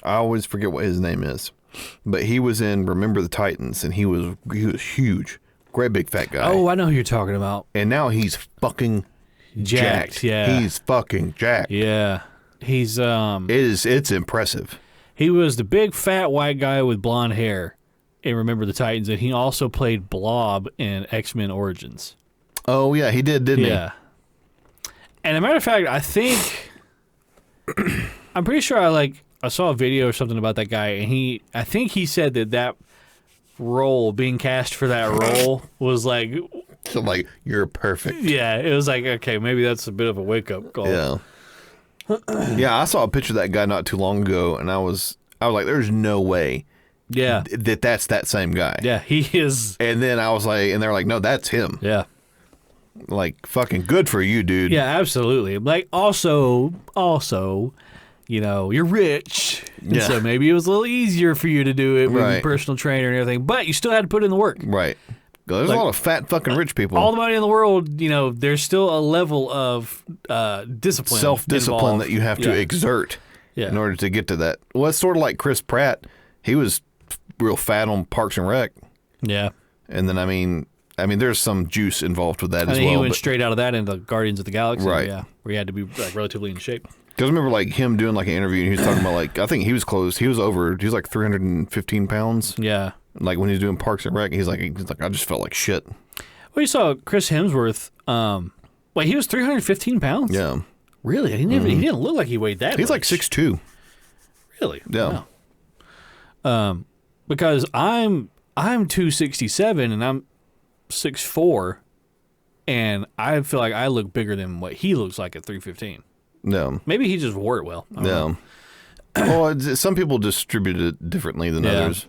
I always forget what his name is, but he was in Remember the Titans, and he was huge, great big fat guy.
Oh, I know who you're talking about.
And now he's fucking jacked.
Yeah,
he's fucking jacked.
Yeah, he's
It's impressive.
He was the big fat white guy with blonde hair in Remember the Titans, and he also played Blob in X-Men Origins.
Oh yeah, he did, didn't he?
Yeah. And as a matter of fact, I think I'm pretty sure I saw a video or something about that guy, and I think he said that role, being cast for that role, was like...
So, like, you're perfect.
Yeah, it was like, okay, maybe that's a bit of a wake-up call.
Yeah. Yeah, I saw a picture of that guy not too long ago, and I was like, there's no way that's that same guy.
Yeah, he is.
And then I was like, and they're like, no, that's him.
Yeah.
Like, fucking good for you, dude.
Yeah, absolutely. Like, also, you know, you're rich. And so maybe it was a little easier for you to do it with your personal trainer and everything, but you still had to put in the work.
Right. There's a lot of fat fucking rich people.
All the money in the world, you know, there's still a level of discipline.
Self-discipline
involved.
that you have to exert in order to get to that. Well, it's sort of like Chris Pratt. He was real fat on Parks and Rec.
Yeah.
And then, I mean, there's some juice involved with that as well.
He went straight out of that into Guardians of the Galaxy.
Right.
Yeah. Where he had to be like relatively in shape.
Because I remember like him doing like an interview and he was talking about like, I think he was close. He was like 315 pounds.
Yeah.
Like when he was doing Parks and Rec, he's like, I just felt like shit.
Well, you saw Chris Hemsworth. He was 315 pounds.
Yeah.
Really? He didn't look like he weighed that
He's
much.
like 6'2".
Really?
Yeah.
Wow. Because I'm 267 and I'm 6'4", and I feel like I look bigger than what he looks like at 315.
No.
Maybe he just wore it well. I don't know.
Well, some people distribute it differently than others.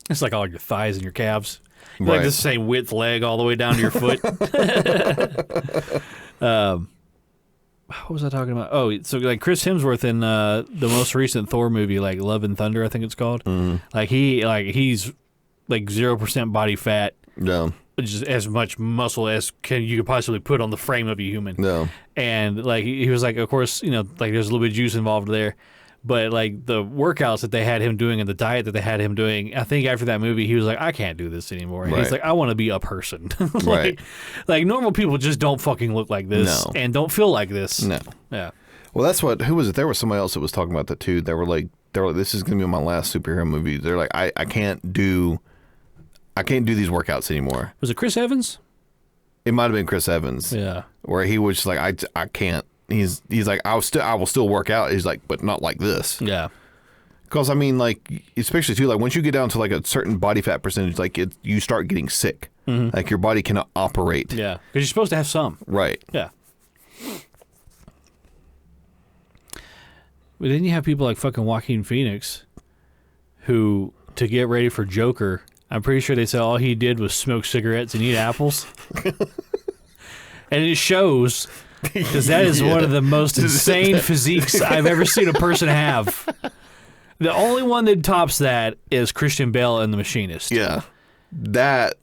It's like all your thighs and your calves.
Right.
Like the same width leg all the way down to your foot. What was I talking about? Oh, so like Chris Hemsworth in the most recent Thor movie, like Love and Thunder, I think it's called. Mm-hmm. He's like 0% body fat.
No.
Just as much muscle as you could possibly put on the frame of a human.
No.
And like he was like, of course, like there's a little bit of juice involved there. But like the workouts that they had him doing and the diet that they had him doing, I think after that movie, he was like, I can't do this anymore. And he's like, I want to be a person.
Right.
Like normal people just don't fucking look like this and don't feel like this.
No.
Yeah.
Well, who was it? There was somebody else that was talking about that too. They were like, this is going to be my last superhero movie. They're like, I can't do these workouts anymore.
Was it Chris Evans?
It might have been Chris Evans.
Yeah.
Where he was just like, I can't. He's like, I will still work out. He's like, but not like this.
Yeah.
Because I mean, like, especially too, like once you get down to like a certain body fat percentage, like you start getting sick. Mm-hmm. Like your body cannot operate.
Yeah. Because you're supposed to have some.
Right.
Yeah. But then you have people like fucking Joaquin Phoenix, who to get ready for Joker, I'm pretty sure they said all he did was smoke cigarettes and eat apples. And it shows. Because that is one of the most insane physiques I've ever seen a person have. The only one that tops that is Christian Bale in The Machinist.
Yeah. That.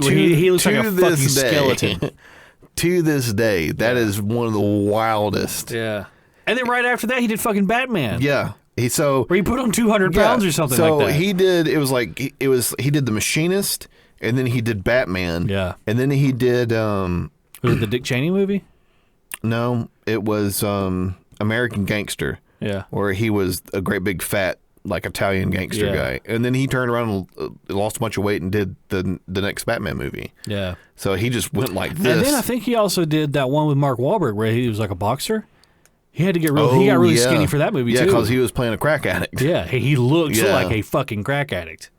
He looks like a fucking skeleton.
To this day, that is one of the wildest.
Yeah. And then right after that, he did fucking Batman.
Yeah.
Where he put on 200 pounds or something like that.
So he did, he did The Machinist, and then he did Batman.
Yeah.
And then he did.
Was it the Dick Cheney movie?
No, it was American Gangster.
Yeah.
Where he was a great big fat, like Italian gangster guy. And then he turned around and lost a bunch of weight and did the next Batman movie.
Yeah.
So he just went like this.
And then I think he also did that one with Mark Wahlberg where he was like a boxer. He had to get he got really skinny for that movie too.
Yeah, because he was playing a crack addict.
Yeah, he looks like a fucking crack addict.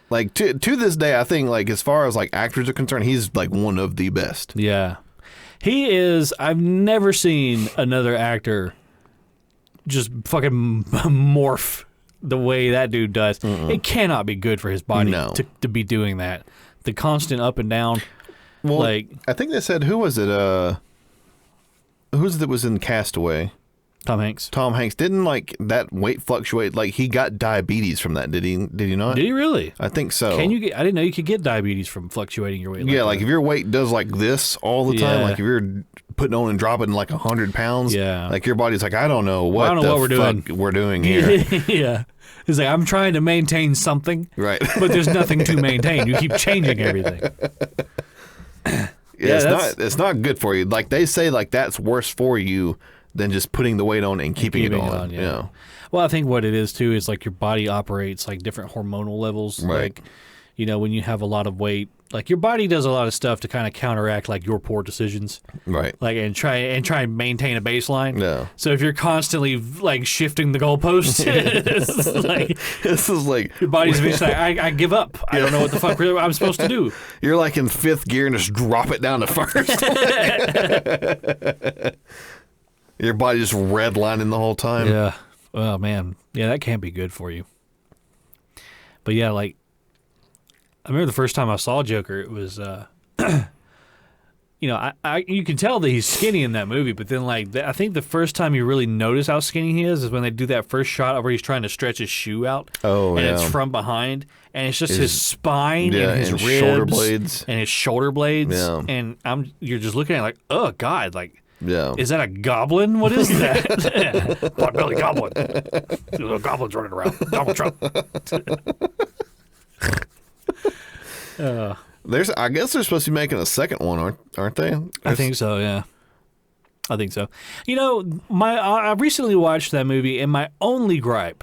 Like to this day, I think like as far as like actors are concerned, he's like one of the best.
Yeah. He is. I've never seen another actor just fucking morph the way that dude does. Mm-mm. It cannot be good for his body to be doing that. The constant up and down.
Well, like I think they said, who was it? Who's that was in Castaway?
Tom Hanks.
Tom Hanks didn't like that weight fluctuate. Like he got diabetes from that. Did he? Did he not?
Did he really?
I think so.
Can you get? I didn't know you could get diabetes from fluctuating your weight.
Like if your weight does like this all the time, like if you're putting on and dropping like 100 pounds, like your body's like, I don't know what we're doing here.
Yeah, it's like I'm trying to maintain something,
right?
But there's nothing to maintain. You keep changing everything.
It's not good for you. Like they say, like that's worse for you than just putting the weight on and keeping it on.
Yeah.
You know?
Well, I think what it is too is like your body operates like different hormonal levels.
Right.
Like, when you have a lot of weight, like your body does a lot of stuff to kind of counteract like your poor decisions.
Right.
Like and try and maintain a baseline.
Yeah.
So if you're constantly like shifting the goalposts,
this is like
your body's eventually like, I give up. I don't know what the fuck I'm supposed to do.
You're like in fifth gear and just drop it down to first. Your body just redlining the whole time.
Yeah. Oh, man. Yeah, that can't be good for you. But yeah, like, I remember the first time I saw Joker, it was, you can tell that he's skinny in that movie, but then, like, I think the first time you really notice how skinny he is when they do that first shot where he's trying to stretch his shoe out.
Oh,
and it's from behind, and it's just his spine and his ribs
shoulder blades.
and his shoulder blades.
Yeah.
And you're just looking at it like, oh, God, like,
Yeah.
Is that a goblin? What is that? Potbelly goblin. Little goblins running around. Donald Trump.
I guess they're supposed to be making a second one, aren't they?
I think so, yeah. I think so. You know, I recently watched that movie, and my only gripe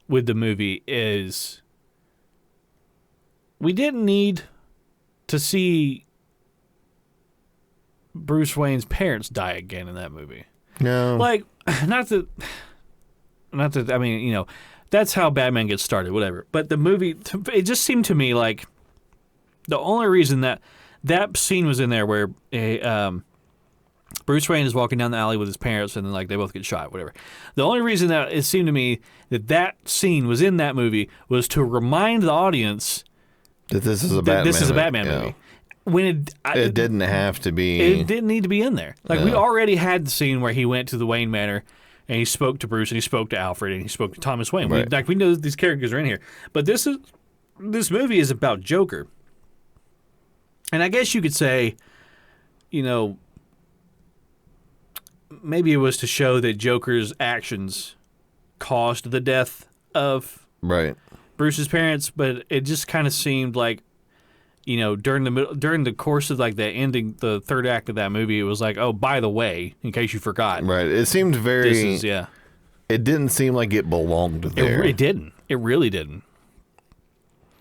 with the movie is we didn't need to see Bruce Wayne's parents die again in that movie.
No.
Like, not that, I mean, you know, that's how Batman gets started, whatever. But the movie, it just seemed to me like the only reason that scene was in there where Bruce Wayne is walking down the alley with his parents and then, like, they both get shot, whatever. The only reason that it seemed to me that scene was in that movie was to remind the audience
that this is a Batman
movie. When
it didn't have to be.
It didn't need to be in there. Like, we already had the scene where he went to the Wayne Manor and he spoke to Bruce and he spoke to Alfred and he spoke to Thomas Wayne.
Right.
We know these characters are in here. But this movie is about Joker. And I guess you could say, you know, maybe it was to show that Joker's actions caused the death of Bruce's parents, but it just kind of seemed like, you know, during the course of like the third act of that movie, it was like, oh, by the way, in case you forgot,
right? It seemed very. It didn't seem like it belonged there.
It didn't. It really didn't.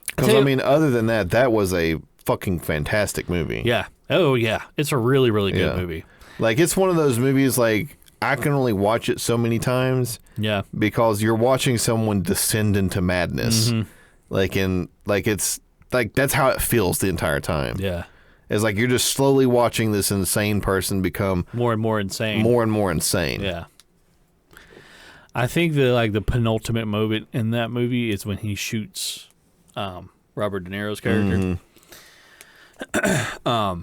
Because I mean, other than that, that was a fucking fantastic movie.
Yeah. Oh yeah, it's a really really good movie.
Like, it's one of those movies, like, I can only watch it so many times.
Yeah.
Because you're watching someone descend into madness.
Mm-hmm.
It's like, that's how it feels the entire time.
Yeah.
It's like you're just slowly watching this insane person become
more and more insane.
More and more insane.
Yeah. I think the penultimate moment in that movie is when he shoots Robert De Niro's character.
Mm-hmm.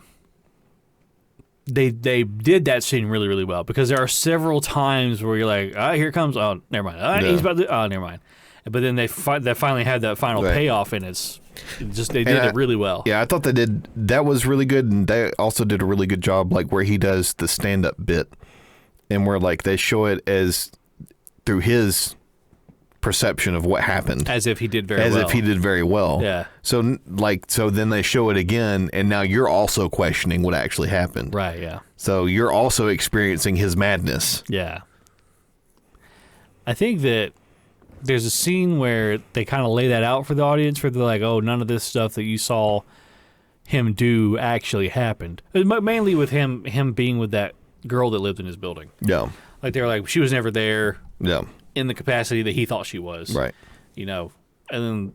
They did that scene really, really well because there are several times where you're like, here comes, oh, never mind. He's about to, oh, never mind. But then they finally had that final payoff, and they did it really well.
Yeah, I thought that was really good, and they also did a really good job, like, where he does the stand-up bit, and where, like, they show it as through his perception of what happened.
As if he did very
well.
Yeah.
So then they show it again, and now you're also questioning what actually happened.
Right, yeah.
So you're also experiencing his madness.
Yeah. I think that there's a scene where they kind of lay that out for the audience, where they're like, oh, none of this stuff that you saw him do actually happened. Mainly with him being with that girl that lived in his building.
Yeah.
Like, they were like, she was never there.
Yeah.
In the capacity that he thought she was.
Right.
You know, and then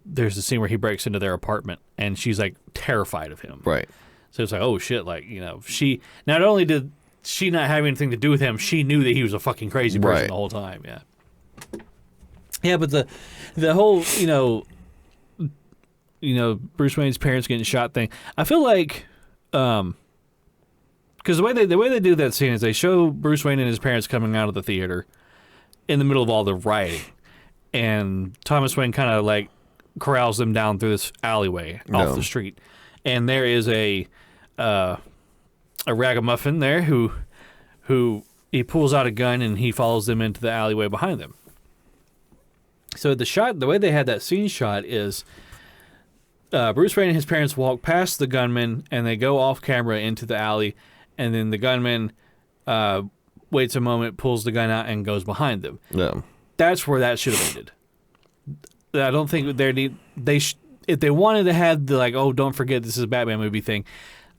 there's a scene where he breaks into their apartment and she's like terrified of him.
Right.
So it's like, oh shit, like, you know, she not only did she not have anything to do with him, she knew that he was a fucking crazy person the whole time. Yeah. Yeah, but the whole, you know, Bruce Wayne's parents getting shot thing, I feel like because the way they do that scene is they show Bruce Wayne and his parents coming out of the theater in the middle of all the rioting, and Thomas Wayne kind of like corrals them down through this alleyway off the street, and there is a ragamuffin there who he pulls out a gun and he follows them into the alleyway behind them. So the way they had that scene shot is Bruce Wayne and his parents walk past the gunman and they go off camera into the alley, and then the gunman waits a moment, pulls the gun out, and goes behind them.
Yeah.
That's where that should have ended. I don't think if they wanted to have the, like, oh, don't forget this is a Batman movie thing,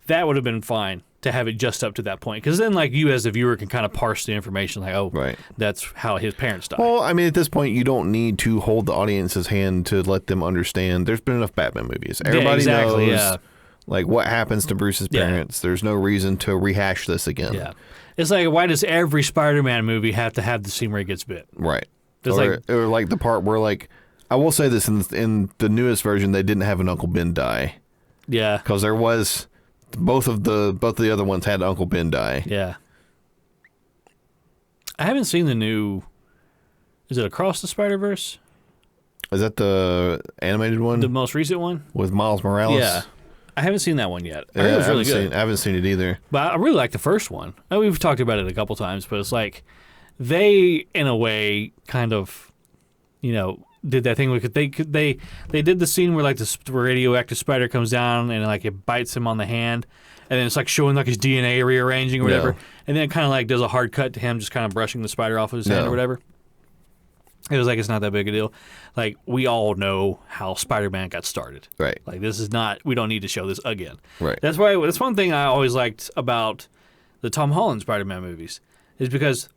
that would have been fine to have it just up to that point. Because then, like, you as the viewer can kind of parse the information, like, oh, that's how his parents died.
Well, I mean, at this point, you don't need to hold the audience's hand to let them understand. There's been enough Batman movies. Everybody knows, like, what happens to Bruce's parents. There's no reason to rehash this again.
Yeah. It's like, why does every Spider-Man movie have to have the scene where he gets bit?
Right. Or like the part where, like, I will say this, in the newest version, they didn't have an Uncle Ben die.
Yeah.
Because there was, both of the other ones had Uncle Ben die.
Yeah. I haven't seen the new, is it Across the Spider-Verse?
Is that the animated one?
The most recent one?
With Miles Morales?
Yeah. I haven't seen that one yet. I
Yeah,
heard it was really good.
I haven't seen it either.
But I really like the first one. We've talked about it a couple times, but it's like they, in a way, kind of, did that thing because they did the scene where like the radioactive spider comes down and like it bites him on the hand, and then it's like showing like his DNA rearranging or whatever, and then it kind of like does a hard cut to him just kind of brushing the spider off of his hand or whatever. It was like it's not that big a deal. Like we all know how Spider-Man got started.
Right.
Like this is not. We don't need to show this again.
Right.
That's one thing I always liked about the Tom Holland Spider-Man movies is because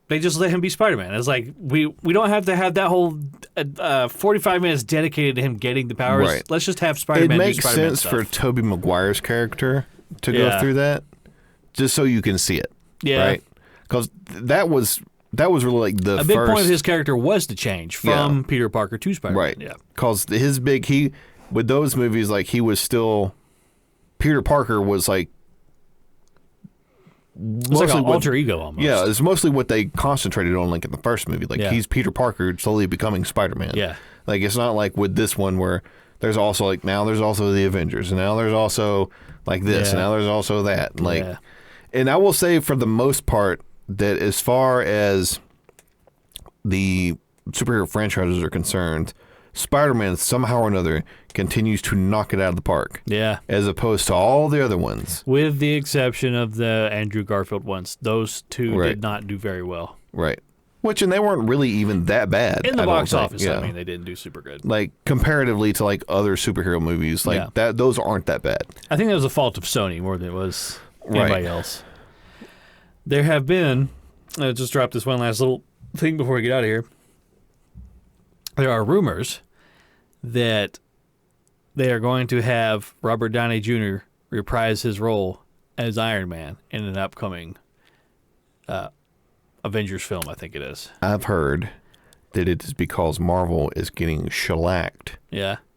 they just let him be Spider-Man. It's like we don't have to have that whole 45 minutes dedicated to him getting the powers.
Right.
Let's just have Spider-Man.
It makes
do Spider-Man
sense
stuff.
for Tobey Maguire's character to go through that, just so you can see it.
Yeah.
Right. Because that was really like the
big point of his character was to change from Peter Parker to Spider-Man.
Right.
Yeah.
Because with those movies, like he was still Peter Parker was like.
It's like an alter ego almost.
Yeah, it's mostly what they concentrated on, like in the first movie. Like he's Peter Parker slowly becoming Spider-Man.
Yeah.
Like it's not like with this one where there's also like now there's also the Avengers and now there's also like this and now there's also that. And like, and I will say for the most part that as far as the superhero franchises are concerned, Spider-Man somehow or another continues to knock it out of the park.
Yeah.
As opposed to all the other ones.
With the exception of the Andrew Garfield ones. Those two did not do very well.
Right. And they weren't really even that bad.
In the box office, I mean, they didn't do super good.
Like, comparatively to, like, other superhero movies, like, those aren't that bad.
I think that was a fault of Sony more than it was anybody else. There have been, I'll just drop this one last little thing before we get out of here. There are rumors that they are going to have Robert Downey Jr. reprise his role as Iron Man in an upcoming Avengers film, I think it is.
I've heard that it is because Marvel is getting shellacked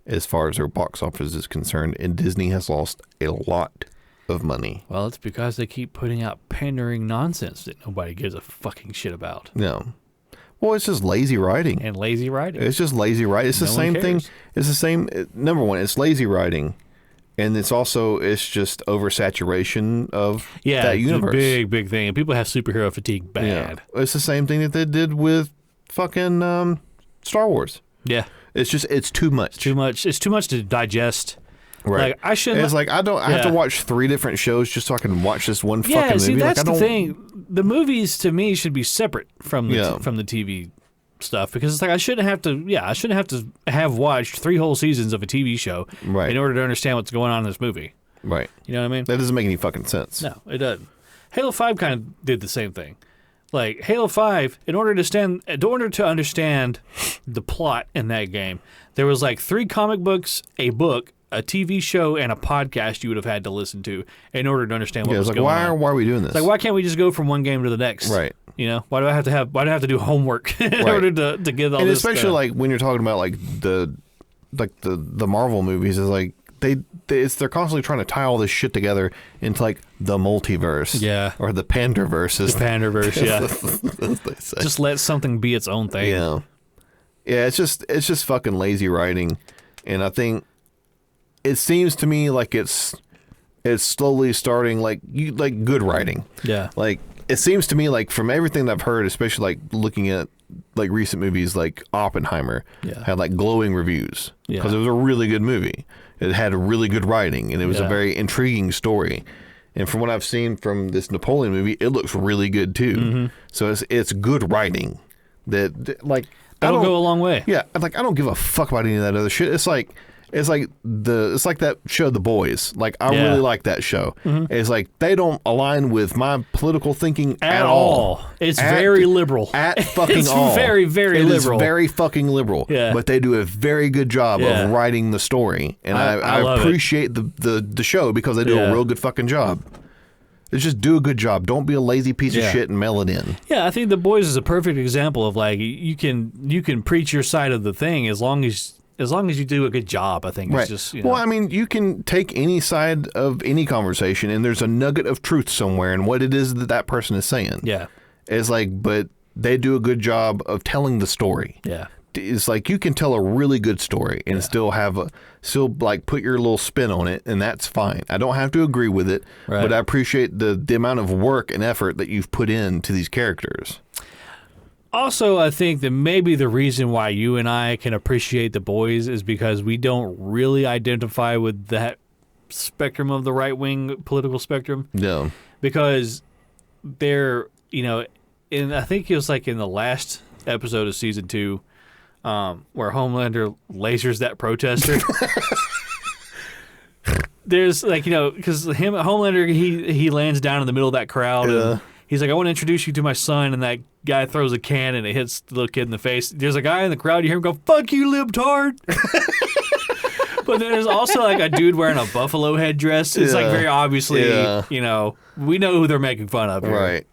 as far as their box office is concerned, and Disney has lost a lot of money.
Well, it's because they keep putting out pandering nonsense that nobody gives a fucking shit about.
No. Well, it's just lazy writing.
And lazy writing.
It's just lazy writing. It's the same thing. It's the same. Number one, it's lazy writing. And it's just oversaturation of that universe.
Yeah, big thing. And people have superhero fatigue bad.
Yeah. It's the same thing that they did with fucking Star Wars.
Yeah.
It's too much.
It's too much to digest.
Right.
Like, I shouldn't.
It's like I have to watch 3 different shows just so I can watch this one fucking movie.
See, that's
like,
the thing. The movies to me should be separate from the TV stuff because it's like I shouldn't have to have watched 3 whole seasons of a TV show in order to understand what's going on in this movie.
Right.
You know what I mean?
That doesn't make any fucking sense.
No, it doesn't. Halo 5 kind of did the same thing. Like Halo 5, in order to understand the plot in that game, there was like 3 comic books, a book, a TV show, and a podcast you would have had to listen to in order to understand what was going on.
Why are we doing this?
Like, why can't we just go from one game to the next?
Right.
You know, why do I have to do homework in order to get all
and
this?
And especially like when you're talking about like the Marvel movies, is like they're constantly trying to tie all this shit together into like the multiverse, or the Panderverse.
The Panderverse,
as they say.
Just let something be its own thing.
Yeah. It's just fucking lazy writing, and I think. It seems to me like it's slowly starting like good writing.
Yeah.
Like it seems to me like from everything that I've heard, especially like looking at like recent movies like Oppenheimer had like glowing reviews because it was a really good movie. It had really good writing and it was a very intriguing story. And from what I've seen from this Napoleon movie, it looks really good too. Mm-hmm. So it's good writing that like
that'll go a long way.
Yeah. Like I don't give a fuck about any of that other shit. It's like that show The Boys. Like I really like that show. Mm-hmm. It's like they don't align with my political thinking at all.
It's very liberal.
At fucking
it's
all.
Very, very liberal.
It's very fucking liberal.
Yeah.
But they do a very good job of writing the story. And I appreciate the show because they do a real good fucking job. It's just do a good job. Don't be a lazy piece of shit and mail it in.
Yeah, I think The Boys is a perfect example of like you can preach your side of the thing as long as you do a good job. I think it's just
Well, I mean, you can take any side of any conversation and there's a nugget of truth somewhere in what it is that person is saying.
Yeah.
It's like, but they do a good job of telling the story.
Yeah.
is like you can tell a really good story and still like put your little spin on it, and that's fine. I don't have to agree with it, but I appreciate the amount of work and effort that you've put into these characters.
Also, I think that maybe the reason why you and I can appreciate The Boys is because we don't really identify with that spectrum of the right-wing political spectrum.
No.
Because they're, I think it was like in the last episode of season 2 where Homelander lasers that protester. There's like, because Homelander, he lands down in the middle of that crowd and he's like, I want to introduce you to my son, and that guy throws a can and it hits the little kid in the face. There's a guy in the crowd, you hear him go, fuck you, libtard. But there's also like a dude wearing a buffalo headdress. It's like very obviously, we know who they're making fun of. Here.
Right.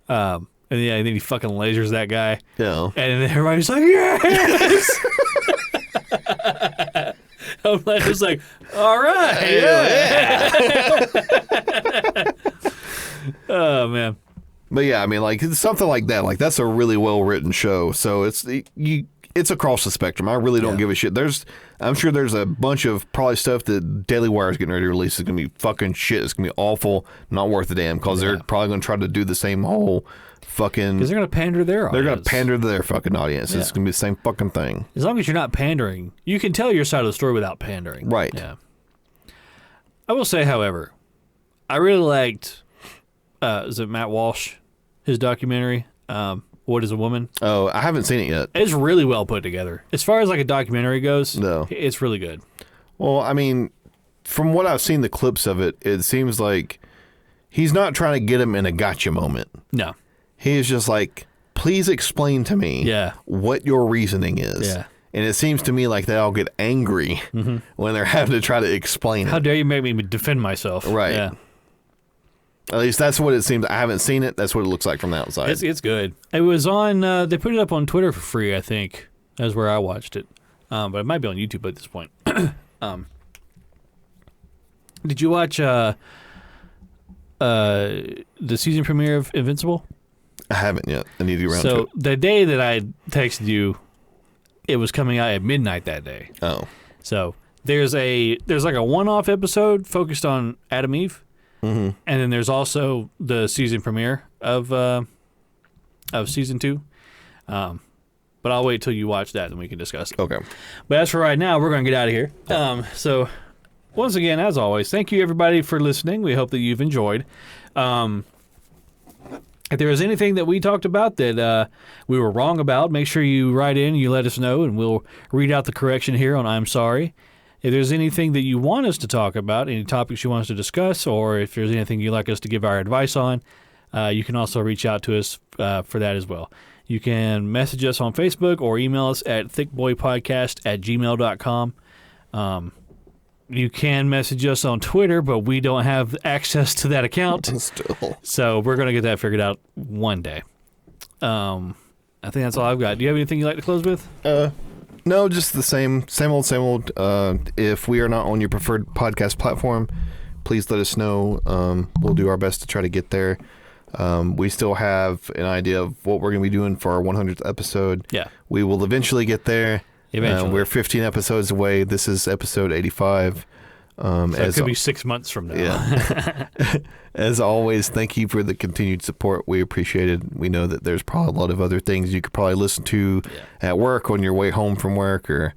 And then he fucking lasers that guy.
Yeah.
And then everybody's like, yes! Homelander's like, all right. Yeah. Oh, man.
But yeah, I mean, like, it's something like that. Like, that's a really well-written show. So it's across the spectrum. I really don't give a shit. I'm sure there's a bunch of probably stuff that Daily Wire is getting ready to release. It's going to be fucking shit. It's going to be awful, not worth a damn, because they're probably going to try to do the same whole fucking...
Because they're going to pander to their audience.
They're going to pander to their fucking audience. Yeah. It's going to be the same fucking thing.
As long as you're not pandering, you can tell your side of the story without pandering.
Right.
Yeah. I will say, however, I really liked, is it Matt Walsh? His documentary, What is a Woman?
Oh, I haven't seen it yet.
It's really well put together. As far as like a documentary goes,
no,
it's really good.
Well, I mean, from what I've seen the clips of it, it seems like he's not trying to get him in a gotcha moment.
No.
He is just like, please explain to me what your reasoning is.
Yeah.
And it seems to me like they all get angry when they're having to try to explain
How dare you make me defend myself?
Right.
Yeah.
At least that's what it seems. I haven't seen it. That's what it looks like from the outside.
It's good. It was on, they put it up on Twitter for free, I think. That's where I watched it. But it might be on YouTube at this point. Did you watch the season premiere of Invincible?
I haven't yet. I need to get around to it.
So the day that I texted you, it was coming out at midnight that day.
Oh.
So there's like a one-off episode focused on Adam Eve. Mm-hmm. And then there's also the season premiere of season 2. But I'll wait till you watch that and we can discuss it.
Okay.
But as for right now, we're going to get out of here. So once again, as always, thank you everybody for listening. We hope that you've enjoyed. If there was anything that we talked about that we were wrong about, make sure you write in, you let us know, and we'll read out the correction here on I'm Sorry. If there's anything that you want us to talk about, any topics you want us to discuss, or if there's anything you'd like us to give our advice on, you can also reach out to us for that as well. You can message us on Facebook or email us at thickboypodcast@gmail.com. You can message us on Twitter, but we don't have access to that account.
Still.
So we're going to get that figured out one day. I think that's all I've got. Do you have anything you'd like to close with?
No, just the same old. If we are not on your preferred podcast platform, please let us know. We'll do our best to try to get there. We still have an idea of what we're going to be doing for our 100th episode.
Yeah.
We will eventually get there.
Eventually.
We're 15 episodes away. This is episode 85.
So it could be 6 months from now.
Yeah. As always, thank you for the continued support. We appreciate it. We know that there's probably a lot of other things you could probably listen to at work on your way home from work or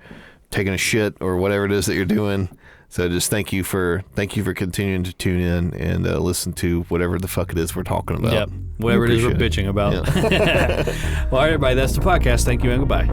taking a shit or whatever it is that you're doing. So just thank you for continuing to tune in and listen to whatever the fuck it is we're talking about.
Yep. Whatever it is we're bitching about. Yeah. Well, all right, everybody, that's the podcast. Thank you and goodbye.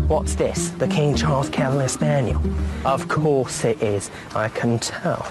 What's this? The King Charles Cavalier Spaniel? Of course it is. I can tell.